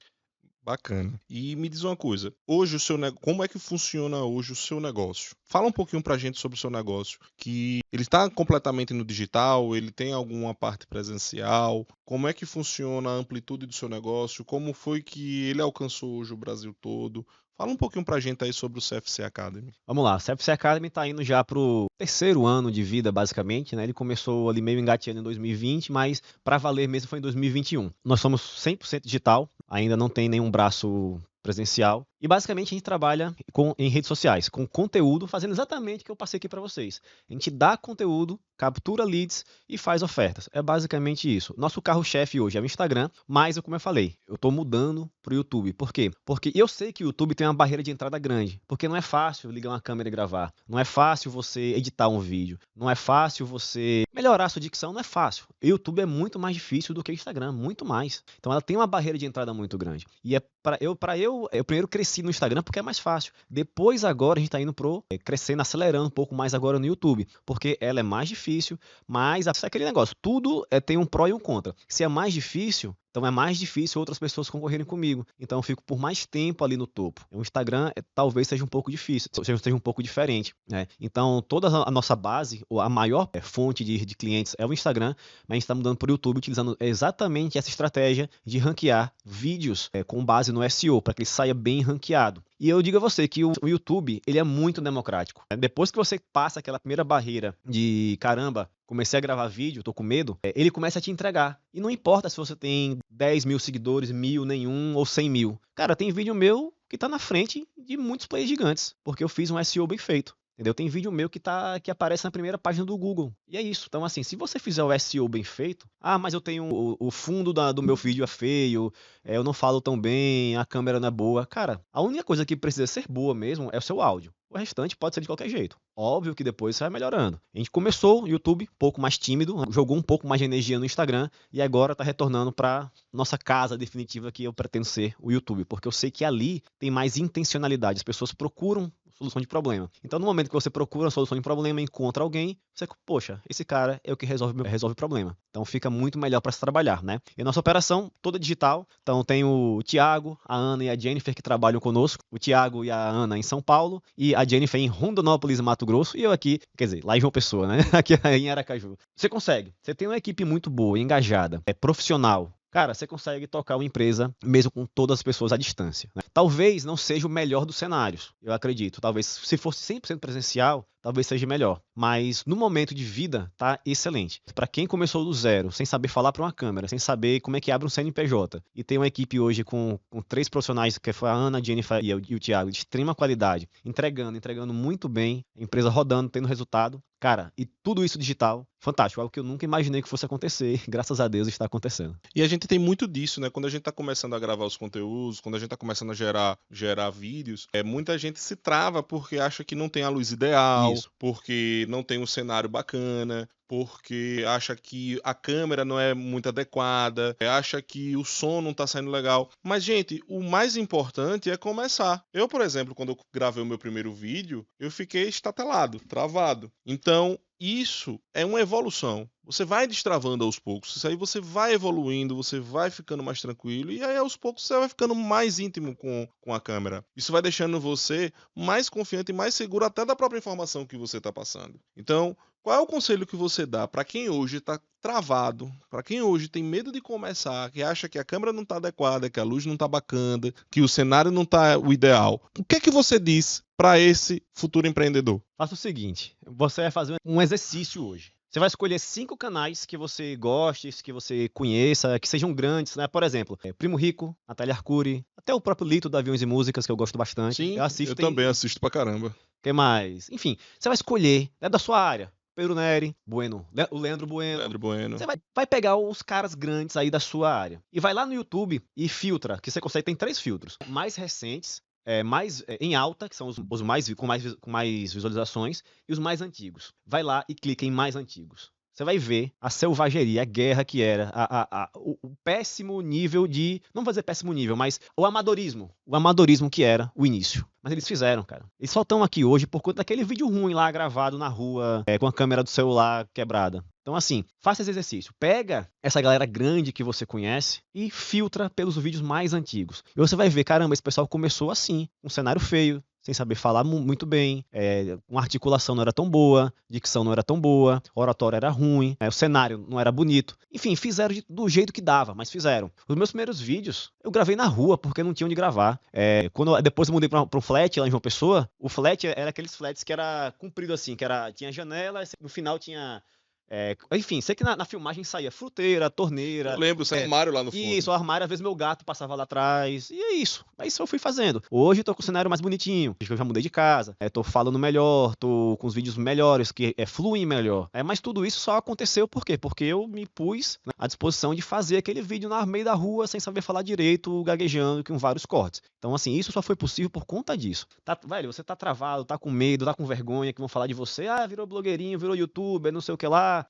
Bacana. E me diz uma coisa, hoje como é que funciona hoje o seu negócio? Fala um pouquinho pra gente sobre o seu negócio, que ele está completamente no digital, ele tem alguma parte presencial, como é que funciona a amplitude do seu negócio, como foi que ele alcançou hoje o Brasil todo? Fala um pouquinho pra gente aí sobre o CFC Academy. Vamos lá, o CFC Academy está indo já para o terceiro ano de vida, basicamente, né? Ele começou ali meio engateando em 2020, mas para valer mesmo foi em 2021. Nós somos 100% digital, ainda não tem nenhum braço presencial. E basicamente a gente trabalha em redes sociais, com conteúdo, fazendo exatamente o que eu passei aqui para vocês. A gente dá conteúdo, captura leads e faz ofertas. É basicamente isso. Nosso carro-chefe hoje é o Instagram, mas como eu falei, eu estou mudando para o YouTube. Por quê? Porque eu sei que o YouTube tem uma barreira de entrada grande, porque não é fácil ligar uma câmera e gravar, não é fácil você editar um vídeo, não é fácil você melhorar a sua dicção, não é fácil. O YouTube é muito mais difícil do que o Instagram, muito mais. Então ela tem uma barreira de entrada muito grande. E eu primeiro cresci no Instagram porque é mais fácil. Depois agora a gente está indo crescendo, acelerando um pouco mais agora no YouTube, porque ela é mais difícil, mas é aquele negócio, tudo tem um pró e um contra. Se é mais difícil, então é mais difícil outras pessoas concorrerem comigo. Então eu fico por mais tempo ali no topo. O Instagram talvez seja um pouco difícil, seja um pouco diferente, né? Então toda a nossa base, ou a maior fonte de clientes é o Instagram, mas a gente está mudando para o YouTube utilizando exatamente essa estratégia de ranquear vídeos com base no SEO, para que ele saia bem ranqueado. E eu digo a você que o YouTube, ele é muito democrático. Depois que você passa aquela primeira barreira de caramba, comecei a gravar vídeo, tô com medo, ele começa a te entregar. E não importa se você tem 10 mil seguidores, 1000, nenhum ou 100 mil. Cara, tem vídeo meu que tá na frente de muitos players gigantes, porque eu fiz um SEO bem feito. Entendeu? Tem vídeo meu que aparece na primeira página do Google. E é isso. Então, assim, se você fizer o SEO bem feito, mas eu tenho o fundo do meu vídeo é feio, eu não falo tão bem, a câmera não é boa. Cara, a única coisa que precisa ser boa mesmo é o seu áudio. O restante pode ser de qualquer jeito. Óbvio que depois você vai melhorando. A gente começou o YouTube um pouco mais tímido, jogou um pouco mais de energia no Instagram e agora tá retornando para nossa casa definitiva que eu pretendo ser o YouTube, porque eu sei que ali tem mais intencionalidade. As pessoas procuram solução de problema. Então, no momento que você procura a solução de problema, encontra alguém, você, poxa, esse cara é o que resolve o problema. Então, fica muito melhor para se trabalhar, né? E a nossa operação toda digital. Então, tem o Thiago, a Ana e a Jennifer que trabalham conosco. O Thiago e a Ana em São Paulo e a Jennifer em Rondonópolis, Mato Grosso, e eu aqui, quer dizer, lá em João Pessoa, né? Aqui em Aracaju. Você consegue. Você tem uma equipe muito boa, engajada, profissional. Cara, você consegue tocar uma empresa mesmo com todas as pessoas à distância, né? Talvez não seja o melhor dos cenários, eu acredito. Talvez, se fosse 100% presencial, talvez seja melhor. Mas no momento de vida, tá excelente. Para quem começou do zero, sem saber falar para uma câmera, sem saber como é que abre um CNPJ, e tem uma equipe hoje com 3 profissionais, que foi a Ana, a Jennifer e o Thiago, de extrema qualidade, entregando muito bem, a empresa rodando, tendo resultado. Cara, e tudo isso digital, fantástico, algo que eu nunca imaginei que fosse acontecer, graças a Deus está acontecendo. E a gente tem muito disso, né? Quando a gente tá começando a gravar os conteúdos, quando a gente tá começando a gerar vídeos, muita gente se trava porque acha que não tem a luz ideal, Isso. porque não tem um cenário bacana, porque acha que a câmera não é muito adequada, acha que o som não tá saindo legal. Mas, gente, o mais importante é começar. Eu, por exemplo, quando eu gravei o meu primeiro vídeo, eu fiquei estatelado, travado. Então, isso é uma evolução. Você vai destravando aos poucos. Isso aí você vai evoluindo, você vai ficando mais tranquilo. E aí, aos poucos, você vai ficando mais íntimo com a câmera. Isso vai deixando você mais confiante e mais seguro até da própria informação que você está passando. Então, qual é o conselho que você dá para quem hoje está travado, para quem hoje tem medo de começar, que acha que a câmera não está adequada, que a luz não está bacana, que o cenário não está o ideal? O que é que você diz para esse futuro empreendedor? Faça o seguinte, você vai fazer um exercício hoje. Você vai escolher 5 canais que você goste, que você conheça, que sejam grandes, né? Por exemplo, Primo Rico, Natália Arcuri, até o próprio Lito do Aviões e Músicas, que eu gosto bastante. Sim, eu também assisto pra caramba. Quem mais? Enfim, você vai escolher, da sua área. Pedro Neri, Bueno, o Leandro Bueno. Leandro Bueno. Você vai pegar os caras grandes aí da sua área. E vai lá no YouTube e filtra, que você consegue, tem 3 filtros. Mais recentes, mais em alta, que são os mais com mais visualizações, e os mais antigos. Vai lá e clica em mais antigos. Você vai ver a selvageria, a guerra que era, o péssimo nível de... Não vou dizer péssimo nível, mas o amadorismo que era o início. Mas eles fizeram, cara. Eles só estão aqui hoje por conta daquele vídeo ruim lá, gravado na rua, com a câmera do celular quebrada. Então, assim, faça esse exercício. Pega essa galera grande que você conhece e filtra pelos vídeos mais antigos. E você vai ver, caramba, esse pessoal começou assim, um cenário feio, sem saber falar muito bem, uma articulação não era tão boa, dicção não era tão boa, oratório era ruim, o cenário não era bonito. Enfim, fizeram do jeito que dava, mas fizeram. Os meus primeiros vídeos, eu gravei na rua, porque não tinha onde gravar. Depois eu mudei para um flat lá em João Pessoa, o flat era aqueles flats que era comprido assim, tinha janela, no final tinha... enfim, sei que na filmagem saía fruteira, torneira. Eu lembro, o armário lá no fundo. Isso, o armário, às vezes meu gato passava lá atrás. E é isso. É isso que eu fui fazendo. Hoje tô com o cenário mais bonitinho. Eu já mudei de casa. Tô falando melhor, tô com os vídeos melhores, que fluem melhor. Mas tudo isso só aconteceu por quê? Porque eu me pus, né, à disposição de fazer aquele vídeo no meio da rua, sem saber falar direito, gaguejando, com vários cortes. Então, assim, isso só foi possível por conta disso. Velho, você tá travado, tá com medo, tá com vergonha, que vão falar de você. Virou blogueirinho, virou youtuber, não sei o que lá.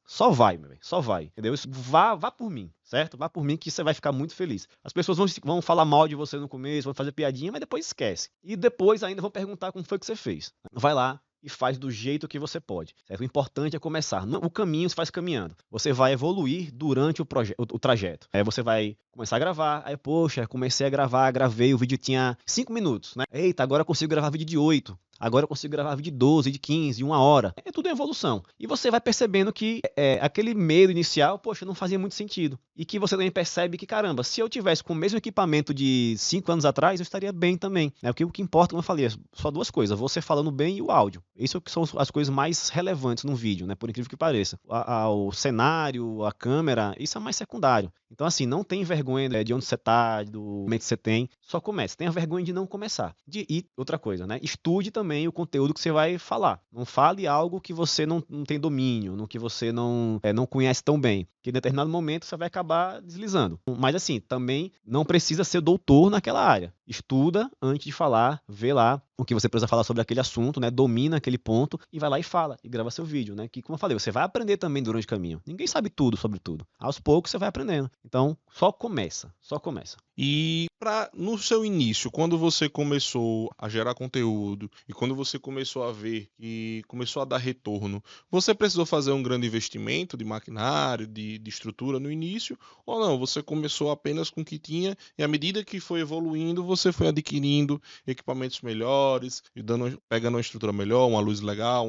Só vai, meu velho, só vai, entendeu? Vá por mim, certo? Vá por mim que você vai ficar muito feliz. As pessoas vão falar mal de você no começo, vão fazer piadinha, mas depois esquece. E depois ainda vão perguntar como foi que você fez. Vai lá e faz do jeito que você pode, certo? O importante é começar. O caminho se faz caminhando. Você vai evoluir durante o trajeto. Você vai começar a gravar, poxa, comecei a gravar, gravei, o vídeo tinha 5 minutos, né? Eita, agora eu consigo gravar vídeo de 8. agora eu consigo gravar vídeo de 12, de 15, 1 hora. É tudo em evolução. E você vai percebendo que aquele medo inicial, poxa, não fazia muito sentido. E que você também percebe que, caramba, se eu tivesse com o mesmo equipamento de 5 anos atrás, eu estaria bem também. Porque o que importa, como eu falei, é só duas coisas, você falando bem e o áudio. Isso que são as coisas mais relevantes no vídeo, né? Por incrível que pareça. O cenário, a câmera, isso é mais secundário. Então, assim, não tem vergonha de onde você tá, do momento que você tem. Só comece. Tenha vergonha de não começar. E outra coisa, né? Estude também o conteúdo que você vai falar. Não fale algo que você não tem domínio, no que você não conhece tão bem. Que em determinado momento você vai acabar deslizando. Mas, assim, também não precisa ser doutor naquela área. Estuda antes de falar, vê lá o que você precisa falar sobre aquele assunto, né? Domina aquele ponto e vai lá e fala e grava seu vídeo, né? Que, como eu falei, você vai aprender também durante o caminho. Ninguém sabe tudo sobre tudo. Aos poucos você vai aprendendo. Então, só começa. E no seu início, quando você começou a gerar conteúdo e quando você começou a ver e começou a dar retorno, você precisou fazer um grande investimento de maquinário, de estrutura no início, ou não? Você começou apenas com o que tinha e à medida que foi evoluindo, você foi adquirindo equipamentos melhores, e pegando uma estrutura melhor, uma luz legal,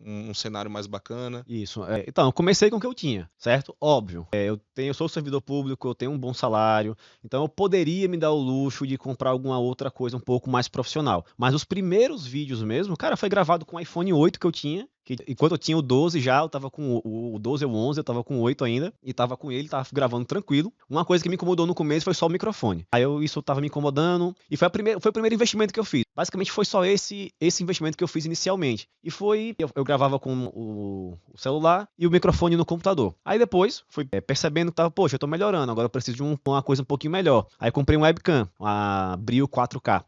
um cenário mais bacana? Isso. Então, eu comecei com o que eu tinha, certo? Óbvio. Eu sou servidor público, eu tenho um bom salário, então eu poderia me dar o luxo de comprar alguma outra coisa um pouco mais profissional. Mas os primeiros vídeos mesmo, cara, foi gravado com o iPhone 8 que eu tinha. Enquanto eu tinha o 12 já, eu tava com o 12 ou o 11, eu tava com o 8 ainda, e tava com ele, tava gravando tranquilo. Uma coisa que me incomodou no começo foi só o microfone. Isso tava me incomodando, e foi o primeiro investimento que eu fiz. Basicamente foi só esse investimento que eu fiz inicialmente. E eu gravava com o celular e o microfone no computador. Aí depois, fui percebendo que tava, poxa, eu tô melhorando, agora eu preciso de uma coisa um pouquinho melhor. Aí comprei um webcam, uma Brio 4K.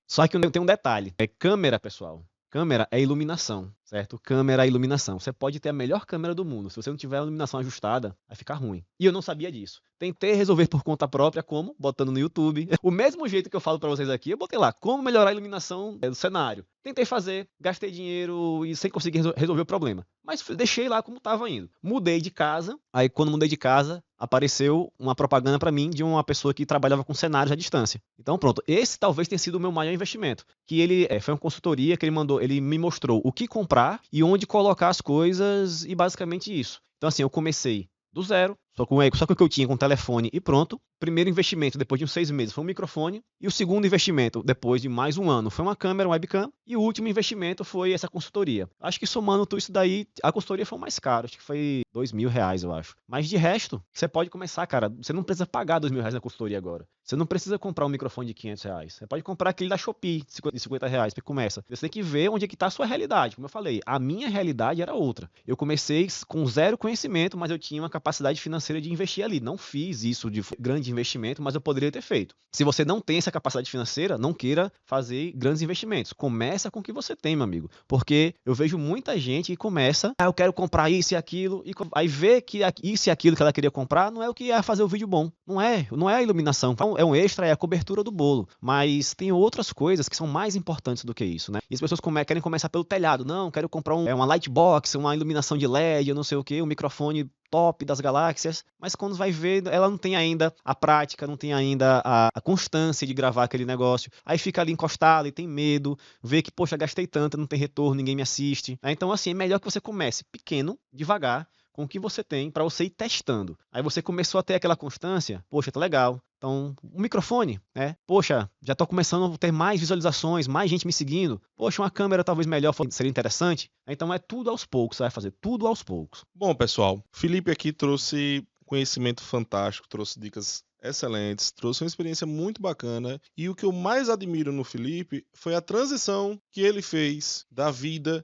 Só que tem um detalhe, câmera, pessoal. Câmera é iluminação, certo? Câmera é iluminação. Você pode ter a melhor câmera do mundo. Se você não tiver a iluminação ajustada, vai ficar ruim. E eu não sabia disso. Tentei resolver por conta própria, como? Botando no YouTube. O mesmo jeito que eu falo pra vocês aqui, eu botei lá, como melhorar a iluminação do cenário. Tentei fazer, gastei dinheiro e sem conseguir resolver o problema. Mas deixei lá como estava indo. Mudei de casa, aí quando mudei de casa, apareceu uma propaganda para mim de uma pessoa que trabalhava com cenários à distância. Então pronto, esse talvez tenha sido o meu maior investimento. Que ele foi uma consultoria que ele me mostrou o que comprar e onde colocar as coisas e basicamente isso. Então assim, eu comecei do zero, só com o que eu tinha com o telefone e pronto. Primeiro investimento, depois de uns 6 meses, foi um microfone. E o segundo investimento, depois de mais um ano, foi uma câmera, um webcam. E o último investimento foi essa consultoria. Acho que somando tudo isso daí, a consultoria foi o mais caro. Acho que foi R$ 2.000, eu acho. Mas de resto, você pode começar, cara. Você não precisa pagar R$ 2.000 na consultoria agora. Você não precisa comprar um microfone de R$ 500. Você pode comprar aquele da Shopee, de R$ 50, que começa. Você tem que ver onde é que tá a sua realidade. Como eu falei, a minha realidade era outra. Eu comecei com zero conhecimento, mas eu tinha uma capacidade financeira de investir ali. Não fiz isso de grande investimento, mas eu poderia ter feito. Se você não tem essa capacidade financeira, não queira fazer grandes investimentos. Começa com o que você tem, meu amigo. Porque eu vejo muita gente que começa, eu quero comprar isso e aquilo, e aí vê que isso e aquilo que ela queria comprar não é o que ia fazer o vídeo bom. Não é a iluminação. É um extra, é a cobertura do bolo. Mas tem outras coisas que são mais importantes do que isso, né? E as pessoas querem começar pelo telhado. Não, quero comprar uma lightbox, uma iluminação de LED, eu não sei o que, um microfone top das galáxias, mas quando vai ver, ela não tem ainda a prática, não tem ainda a constância de gravar aquele negócio, aí fica ali encostado e tem medo, vê que, poxa, gastei tanto, não tem retorno, ninguém me assiste. Então, assim, é melhor que você comece pequeno, devagar, com o que você tem, para você ir testando. Aí você começou a ter aquela constância, poxa, tá legal. Então, o microfone, né? Poxa, já tô começando a ter mais visualizações, mais gente me seguindo. Poxa, uma câmera talvez melhor seria interessante. Então é tudo aos poucos, você vai fazer tudo aos poucos. Bom, pessoal, Felipe aqui trouxe conhecimento fantástico, trouxe dicas excelentes, trouxe uma experiência muito bacana, e o que eu mais admiro no Felipe foi a transição que ele fez da vida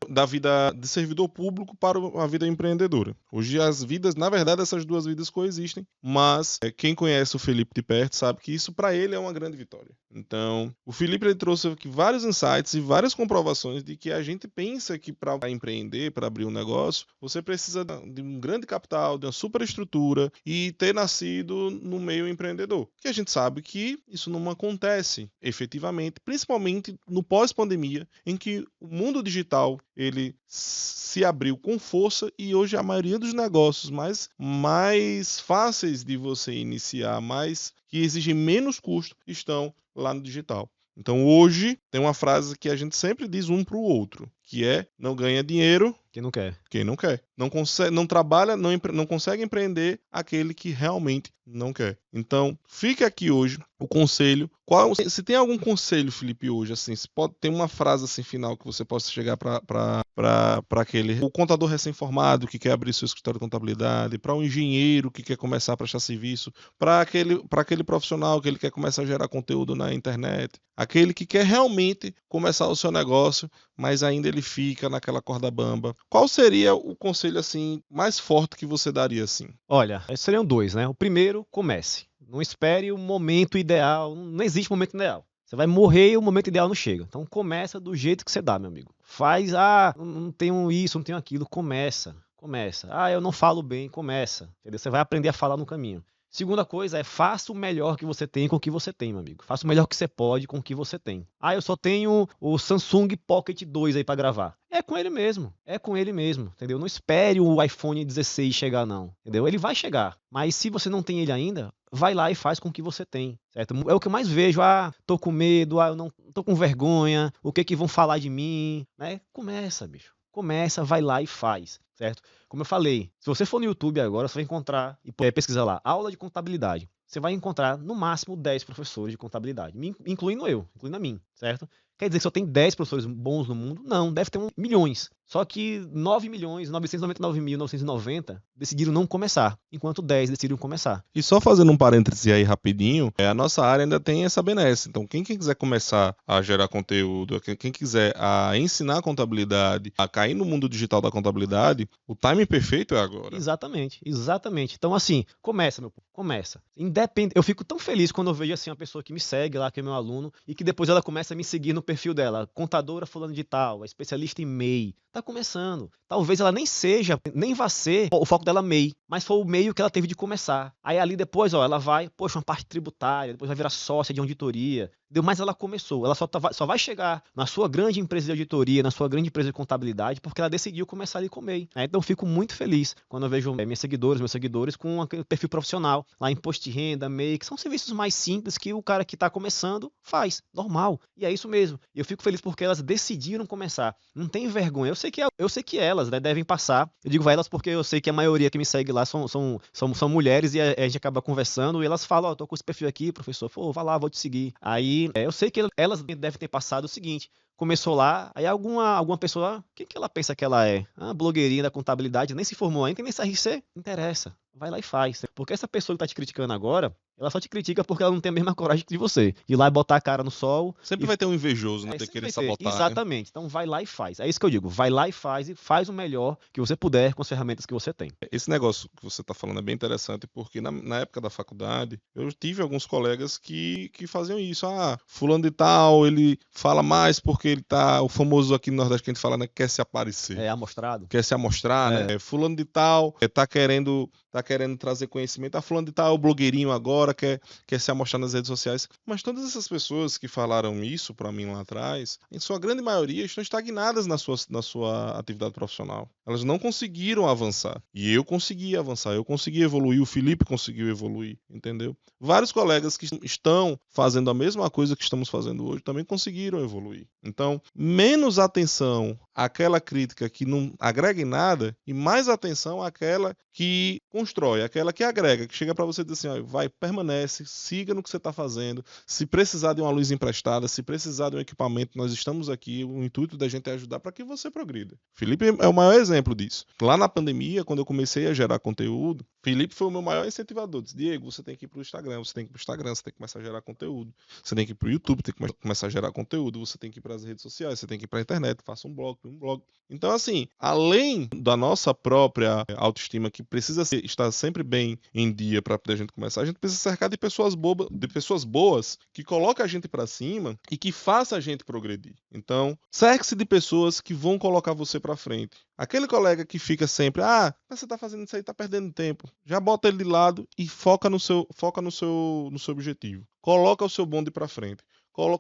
de servidor público para a vida empreendedora. Hoje as vidas, na verdade, essas duas vidas coexistem, mas quem conhece o Felipe de perto sabe que isso para ele é uma grande vitória. Então, o Felipe ele trouxe aqui vários insights e várias comprovações de que a gente pensa que para empreender, para abrir um negócio, você precisa de um grande capital, de uma superestrutura e ter nascido no meio empreendedor. Que a gente sabe que isso não acontece efetivamente, principalmente no pós-pandemia, em que o mundo digital ele se abriu com força e hoje a maioria dos negócios mais fáceis de você iniciar, que exigem menos custo, estão lá no digital. Então hoje tem uma frase que a gente sempre diz um pro outro, que é: não ganha dinheiro Quem não quer? quem não quer. Não consegue, não trabalha, não consegue empreender aquele que realmente não quer. Então, fica aqui hoje o conselho. Se tem algum conselho, Felipe, hoje, assim, se pode ter uma frase assim final que você possa chegar para aquele o contador recém-formado que quer abrir seu escritório de contabilidade, para um engenheiro que quer começar a prestar serviço, para aquele profissional que ele quer começar a gerar conteúdo na internet, aquele que quer realmente começar o seu negócio, mas ainda ele fica naquela corda bamba. Qual seria o conselho assim mais forte que você daria assim? Olha, seriam dois, né? O primeiro, comece. Não espere o momento ideal. Não existe momento ideal. Você vai morrer e o momento ideal não chega. Então começa do jeito que você dá, meu amigo. Faz, não tenho isso, não tenho aquilo. Começa. Eu não falo bem. Começa. Entendeu? Você vai aprender a falar no caminho. Segunda coisa é, faça o melhor que você tem com o que você tem, meu amigo. Faça o melhor que você pode com o que você tem. Eu só tenho o Samsung Pocket 2 aí pra gravar. É com ele mesmo, entendeu? Não espere o iPhone 16 chegar, não, entendeu? Ele vai chegar, mas se você não tem ele ainda, vai lá e faz com o que você tem, certo? É o que eu mais vejo, tô com medo, eu não tô com vergonha, o que vão falar de mim, né? Começa, bicho. Começa, vai lá e faz, certo? Como eu falei, se você for no YouTube agora, você vai encontrar e pesquisar lá, aula de contabilidade. Você vai encontrar, no máximo, 10 professores de contabilidade, incluindo a mim, certo? Quer dizer que só tem 10 professores bons no mundo? Não, deve ter milhões. Só que 9.999.990 decidiram não começar, enquanto 10 decidiram começar. E só fazendo um parêntese aí rapidinho, a nossa área ainda tem essa benesse. Então, quem quiser começar a gerar conteúdo, quem quiser a ensinar contabilidade, a cair no mundo digital da contabilidade, o time perfeito é agora. Exatamente. Então, assim, começa, meu povo, começa. Eu fico tão feliz quando eu vejo assim uma pessoa que me segue lá, que é meu aluno, e que depois ela começa a me seguir no perfil dela, contadora fulano de tal, especialista em MEI. Tá começando. Talvez ela nem vá ser o foco dela MEI, mas foi o meio que ela teve de começar. Aí ali depois, ela vai, uma parte tributária, depois vai virar sócia de auditoria. Mas ela começou. Ela só vai chegar na sua grande empresa de auditoria, na sua grande empresa de contabilidade, porque ela decidiu começar ali com o MEI. Então eu fico muito feliz quando eu vejo meus seguidores com aquele perfil profissional, lá imposto de renda, MEI, que são serviços mais simples que o cara que está começando faz, normal. E é isso mesmo. E eu fico feliz porque elas decidiram começar. Não tem vergonha. Eu sei que elas, né, devem passar. Eu digo elas porque eu sei que a maioria que me segue lá são mulheres e a gente acaba conversando e elas falam, tô com esse perfil aqui, professor, vá lá, vou te seguir. Aí eu sei que elas devem ter passado o seguinte: começou lá, aí alguma pessoa, quem que ela pensa que ela é? Blogueirinha da contabilidade, nem se formou ainda, tem nem CRC? Interessa, vai lá e faz. Porque essa pessoa que tá te criticando agora, ela só te critica porque ela não tem a mesma coragem que você. Ir lá e botar a cara no sol. Sempre vai ter um invejoso, né? De querer sabotar. Exatamente. Né? Então vai lá e faz. É isso que eu digo. Vai lá e faz o melhor que você puder com as ferramentas que você tem. Esse negócio que você está falando é bem interessante, porque na época da faculdade, eu tive alguns colegas que faziam isso. Fulano de tal, ele fala mais porque ele tá, o famoso aqui no Nordeste que a gente fala, né? Quer se aparecer. Amostrado. Quer se amostrar, né? Fulano de tal, tá querendo trazer conhecimento. Fulano de tal, o blogueirinho agora, quer se amostrar nas redes sociais. Mas todas essas pessoas que falaram isso para mim lá atrás, em sua grande maioria, estão estagnadas na sua atividade profissional. Elas não conseguiram avançar. E eu consegui avançar, eu consegui evoluir, o Felipe conseguiu evoluir, entendeu? Vários colegas que estão fazendo a mesma coisa que estamos fazendo hoje também conseguiram evoluir. Então, menos atenção àquela crítica que não agrega em nada e mais atenção àquela que constrói, aquela que agrega, que chega para você e diz assim, vai, permanece, siga no que você está fazendo. Se precisar de uma luz emprestada, se precisar de um equipamento, nós estamos aqui. O intuito da gente é ajudar para que você progrida. Felipe é o maior exemplo disso. Lá na pandemia, quando eu comecei a gerar conteúdo, Felipe foi o meu maior incentivador. Disse, Diego, você tem que ir para o Instagram, você tem que começar a gerar conteúdo. Você tem que ir para o YouTube, tem que começar a gerar conteúdo. Você tem que ir para as redes sociais, você tem que ir para a internet, faça um blog. Então, assim, além da nossa própria autoestima, que precisa estar sempre bem em dia para poder a gente começar, a gente precisa cercar de pessoas boas que colocam a gente para cima e que façam a gente progredir. Então, cerque-se de pessoas que vão colocar você para frente. Aquele colega que fica sempre, você tá fazendo isso aí, tá perdendo tempo. Já bota ele de lado e foca no seu objetivo. Coloca o seu bonde para frente.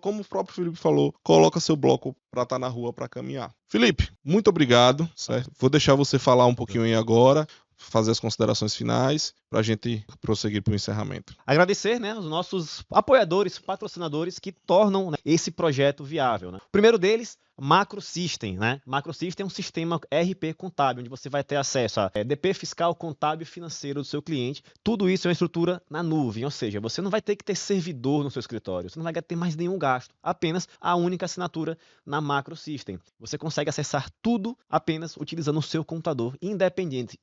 Como o próprio Felipe falou, coloca seu bloco para estar na rua para caminhar. Felipe, muito obrigado, certo? Vou deixar você falar um pouquinho aí agora. fazer as considerações finais para a gente prosseguir para o encerramento. Agradecer, né, os nossos apoiadores, patrocinadores que tornam, né, esse projeto viável, né? O primeiro deles, MacroSystem, né? MacroSystem é um sistema ERP contábil, onde você vai ter acesso a DP fiscal, contábil e financeiro do seu cliente. Tudo isso é uma estrutura na nuvem, ou seja, você não vai ter que ter servidor no seu escritório, você não vai ter mais nenhum gasto, apenas a única assinatura na MacroSystem. Você consegue acessar tudo apenas utilizando o seu computador, independente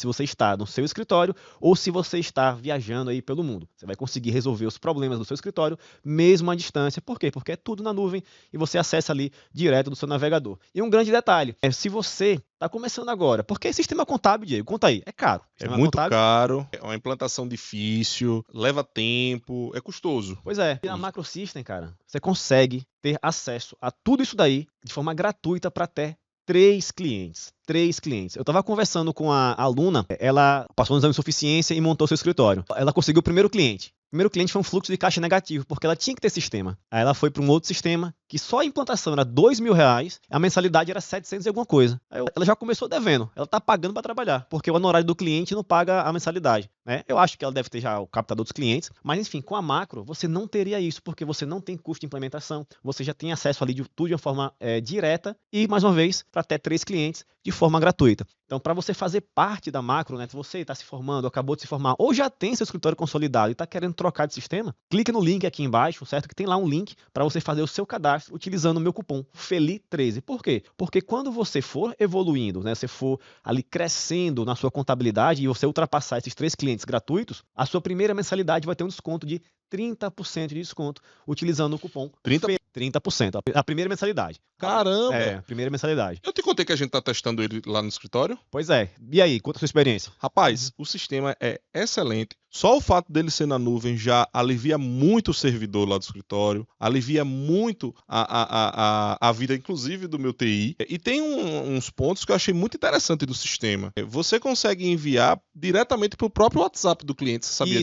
se você está no seu escritório ou se você está viajando aí pelo mundo. Você vai conseguir resolver os problemas do seu escritório mesmo à distância. Por quê? Porque é tudo na nuvem e você acessa ali direto do seu navegador. E um grande detalhe, se você está começando agora, porque sistema contábil, Diego, conta aí, é caro. É muito caro, é uma implantação difícil, leva tempo, é custoso. Pois é, e na MacroSystem, cara, você consegue ter acesso a tudo isso daí de forma gratuita para até 3 clientes. Eu estava conversando com a aluna, ela passou no exame de suficiência e montou seu escritório. Ela conseguiu o primeiro cliente. O primeiro cliente foi um fluxo de caixa negativo, porque ela tinha que ter sistema. Aí ela foi para um outro sistema, que só a implantação era R$2.000, a mensalidade era 700 e alguma coisa. Aí ela já começou devendo, ela está pagando para trabalhar, porque o honorário do cliente não paga a mensalidade, né? Eu acho que ela deve ter já o captador dos clientes, mas enfim, com a Macro, você não teria isso, porque você não tem custo de implementação, você já tem acesso ali de tudo de uma forma direta e, mais uma vez, para até 3 clientes de forma gratuita. Então, para você fazer parte da Macro, né, se você está se formando, acabou de se formar, ou já tem seu escritório consolidado e está querendo trocar de sistema, clique no link aqui embaixo, certo? Que tem lá um link para você fazer o seu cadastro utilizando o meu cupom FELI13. Por quê? Porque quando você for evoluindo, né, você for ali crescendo na sua contabilidade e você ultrapassar esses 3 clientes gratuitos, a sua primeira mensalidade vai ter um desconto de 30% de desconto utilizando o cupom 30%, a primeira mensalidade. Caramba! É, primeira mensalidade. Eu te contei que a gente tá testando ele lá no escritório? Pois é. E aí, conta a sua experiência. Rapaz, o sistema é excelente. Só o fato dele ser na nuvem já alivia muito o servidor lá do escritório, alivia muito a vida, inclusive, do meu TI. E tem uns pontos que eu achei muito interessante do sistema. Você consegue enviar diretamente para o próprio WhatsApp do cliente, você sabia?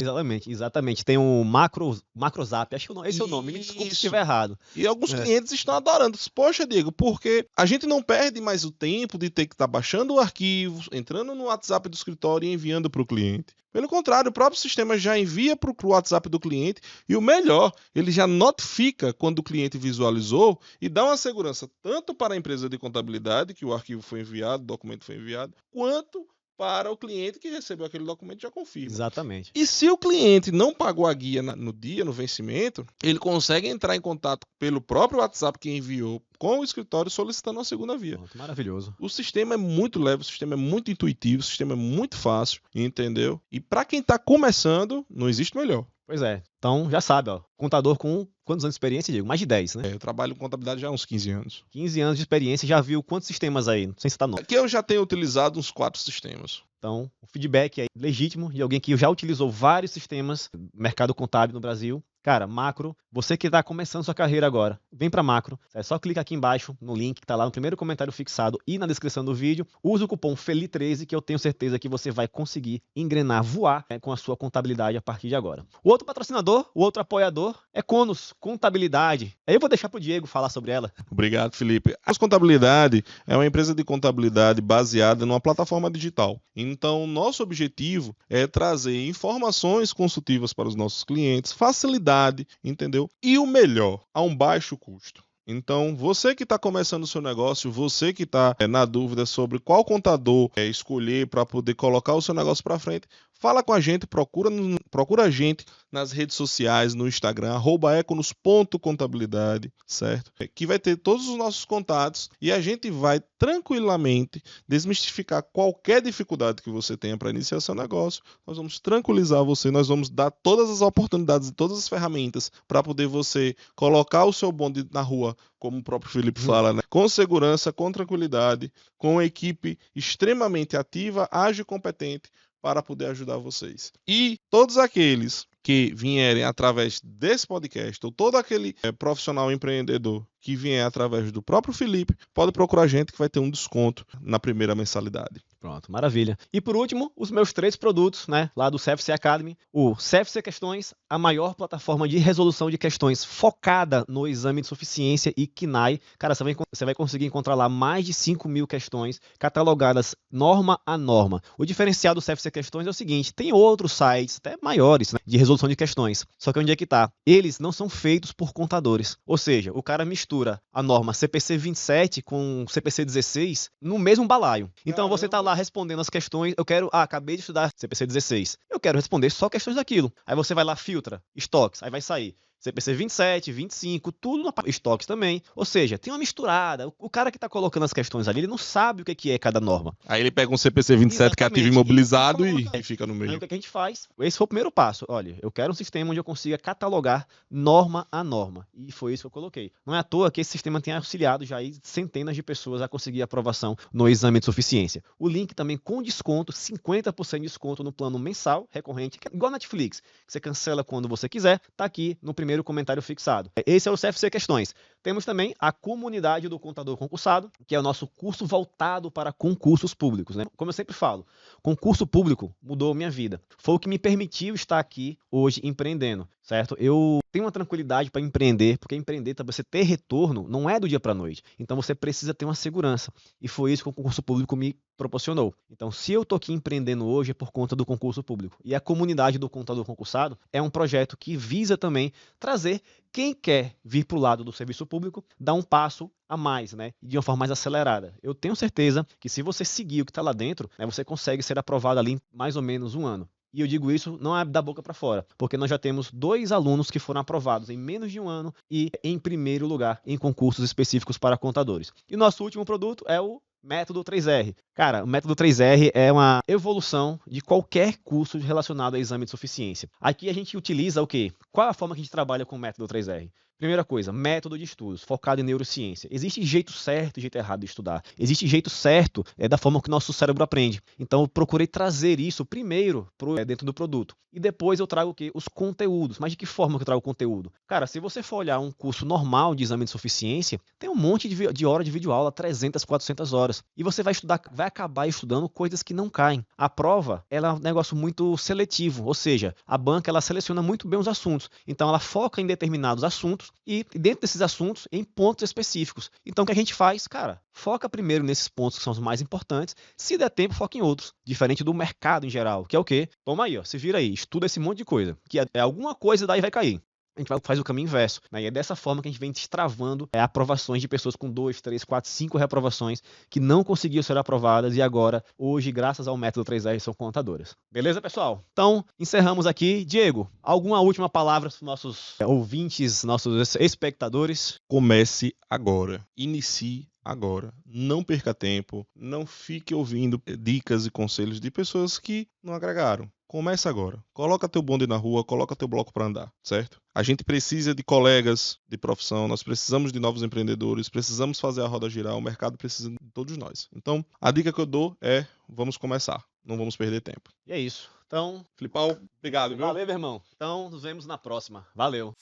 Exatamente. Tem um MacroZap, acho que esse é o nome, me desculpe se estiver errado. E alguns clientes estão adorando. Poxa, Diego, porque a gente não perde mais o tempo de ter que estar baixando o arquivo, entrando no WhatsApp do escritório e enviando para o cliente. Pelo contrário, o próprio sistema já envia para o WhatsApp do cliente e o melhor, ele já notifica quando o cliente visualizou e dá uma segurança tanto para a empresa de contabilidade, que o arquivo foi enviado, o documento foi enviado, quanto para o cliente que recebeu aquele documento já confirma. Exatamente. E se o cliente não pagou a guia no dia, no vencimento, ele consegue entrar em contato pelo próprio WhatsApp que enviou com o escritório solicitando uma segunda via. Pronto, maravilhoso. O sistema é muito leve, o sistema é muito intuitivo, o sistema é muito fácil, entendeu? E para quem está começando, não existe melhor. Pois é. Então, já sabe, ó, contador com quantos anos de experiência, Diego? Mais de 10, né? Eu trabalho com contabilidade já há uns 15 anos. 15 anos de experiência, já viu quantos sistemas aí? Sem citar nome. Aqui eu já tenho utilizado uns 4 sistemas. Então, o feedback é legítimo de alguém que já utilizou vários sistemas do mercado contábil no Brasil. Cara, Macro, você que está começando sua carreira agora, vem para Macro. É só clicar aqui embaixo no link que está lá no primeiro comentário fixado e na descrição do vídeo. Use o cupom FELI13 que eu tenho certeza que você vai conseguir engrenar, voar com a sua contabilidade a partir de agora. O outro patrocinador, o outro apoiador é Conos Contabilidade. Aí eu vou deixar para o Diego falar sobre ela. Obrigado, Felipe. A Contabilidade é uma empresa de contabilidade baseada numa plataforma digital. Então, nosso objetivo é trazer informações consultivas para os nossos clientes, facilidade, entendeu? E o melhor, a um baixo custo. Então, você que está começando o seu negócio, você que está na dúvida sobre qual contador escolher para poder colocar o seu negócio para frente, fala com a gente, procura a gente nas redes sociais, no Instagram, @econos.contabilidade, certo? Que vai ter todos os nossos contatos e a gente vai tranquilamente desmistificar qualquer dificuldade que você tenha para iniciar seu negócio. Nós vamos tranquilizar você, nós vamos dar todas as oportunidades e todas as ferramentas para poder você colocar o seu bonde na rua, como o próprio Felipe fala, né? Com segurança, com tranquilidade, com uma equipe extremamente ativa, ágil e competente, para poder ajudar vocês. E todos aqueles que vierem através desse podcast, ou todo aquele profissional empreendedor que vier através do próprio Felipe, pode procurar a gente que vai ter um desconto na primeira mensalidade. Pronto, maravilha. E por último, os meus 3 produtos, né, lá do CFC Academy. O CFC Questões, a maior plataforma de resolução de questões focada no exame de suficiência e KNAI. Cara, você vai conseguir encontrar lá mais de 5.000 questões catalogadas norma a norma. O diferencial do CFC Questões é o seguinte, tem outros sites, até maiores, né, de resolução de questões. Só que onde é que tá? Eles não são feitos por contadores. Ou seja, o cara mistura a norma CPC 27 com CPC 16 no mesmo balaio. Então você tá lá respondendo as questões, acabei de estudar CPC 16, eu quero responder só questões daquilo. Aí você vai lá, filtra, estoques, aí vai sair CPC 27, 25, tudo na estoques também. Ou seja, tem uma misturada. O cara que está colocando as questões ali, ele não sabe o que é cada norma. Aí ele pega um CPC 27 que é ativo imobilizado e fica no meio. Aí o que a gente faz? Esse foi o primeiro passo. Olha, eu quero um sistema onde eu consiga catalogar norma a norma. E foi isso que eu coloquei. Não é à toa que esse sistema tem auxiliado já aí centenas de pessoas a conseguir aprovação no exame de suficiência. O link também com desconto, 50% de desconto no plano mensal recorrente, que é igual a Netflix, que você cancela quando você quiser, tá aqui no primeiro comentário fixado. Esse é o CFC Questões. Temos também a comunidade do contador concursado, que é o nosso curso voltado para concursos públicos, né? Como eu sempre falo, concurso público mudou minha vida. Foi o que me permitiu estar aqui hoje empreendendo, certo? Eu tenho uma tranquilidade para empreender, porque empreender, para você ter retorno, não é do dia para a noite. Então você precisa ter uma segurança. E foi isso que o concurso público me proporcionou. Então, se eu estou aqui empreendendo hoje é por conta do concurso público. E a comunidade do contador concursado é um projeto que visa também trazer quem quer vir para o lado do serviço público, dar um passo a mais, né? De uma forma mais acelerada. Eu tenho certeza que se você seguir o que está lá dentro, né, você consegue ser aprovado ali em mais ou menos um ano. E eu digo isso não é da boca para fora, porque nós já temos 2 alunos que foram aprovados em menos de um ano e em primeiro lugar em concursos específicos para contadores. E nosso último produto é o Método 3R. Cara, o Método 3R é uma evolução de qualquer curso relacionado a exame de suficiência. Aqui a gente utiliza o quê? Qual é a forma que a gente trabalha com o Método 3R? Primeira coisa, método de estudos, focado em neurociência. Existe jeito certo e jeito errado de estudar. Existe jeito certo da forma que o nosso cérebro aprende. Então, eu procurei trazer isso primeiro dentro do produto. E depois eu trago o quê? Os conteúdos. Mas de que forma que eu trago o conteúdo? Cara, se você for olhar um curso normal de exame de suficiência, tem um monte de hora de videoaula, 300, 400 horas. E você vai acabar estudando coisas que não caem. A prova, ela é um negócio muito seletivo. Ou seja, a banca, ela seleciona muito bem os assuntos. Então, ela foca em determinados assuntos e dentro desses assuntos em pontos específicos. Então o que a gente faz? Cara, foca primeiro nesses pontos que são os mais importantes, se der tempo, foca em outros, diferente do mercado em geral, que é o quê? Toma aí, ó, se vira aí, estuda esse monte de coisa, que é alguma coisa daí vai cair. A gente faz o caminho inverso, né? E é dessa forma que a gente vem destravando aprovações de pessoas com 2, 3, 4, 5 reprovações que não conseguiam ser aprovadas e agora, hoje, graças ao método 3R, são contadoras. Beleza, pessoal? Então, encerramos aqui. Diego, alguma última palavra para os nossos ouvintes, nossos espectadores? Comece agora. Inicie agora. Não perca tempo. Não fique ouvindo dicas e conselhos de pessoas que não agregaram. Começa agora. Coloca teu bonde na rua, coloca teu bloco para andar, certo? A gente precisa de colegas de profissão, nós precisamos de novos empreendedores, precisamos fazer a roda girar, o mercado precisa de todos nós. Então, a dica que eu dou é, vamos começar, não vamos perder tempo. E é isso. Então, Filipão, obrigado, viu? Valeu, meu irmão. Então, nos vemos na próxima. Valeu.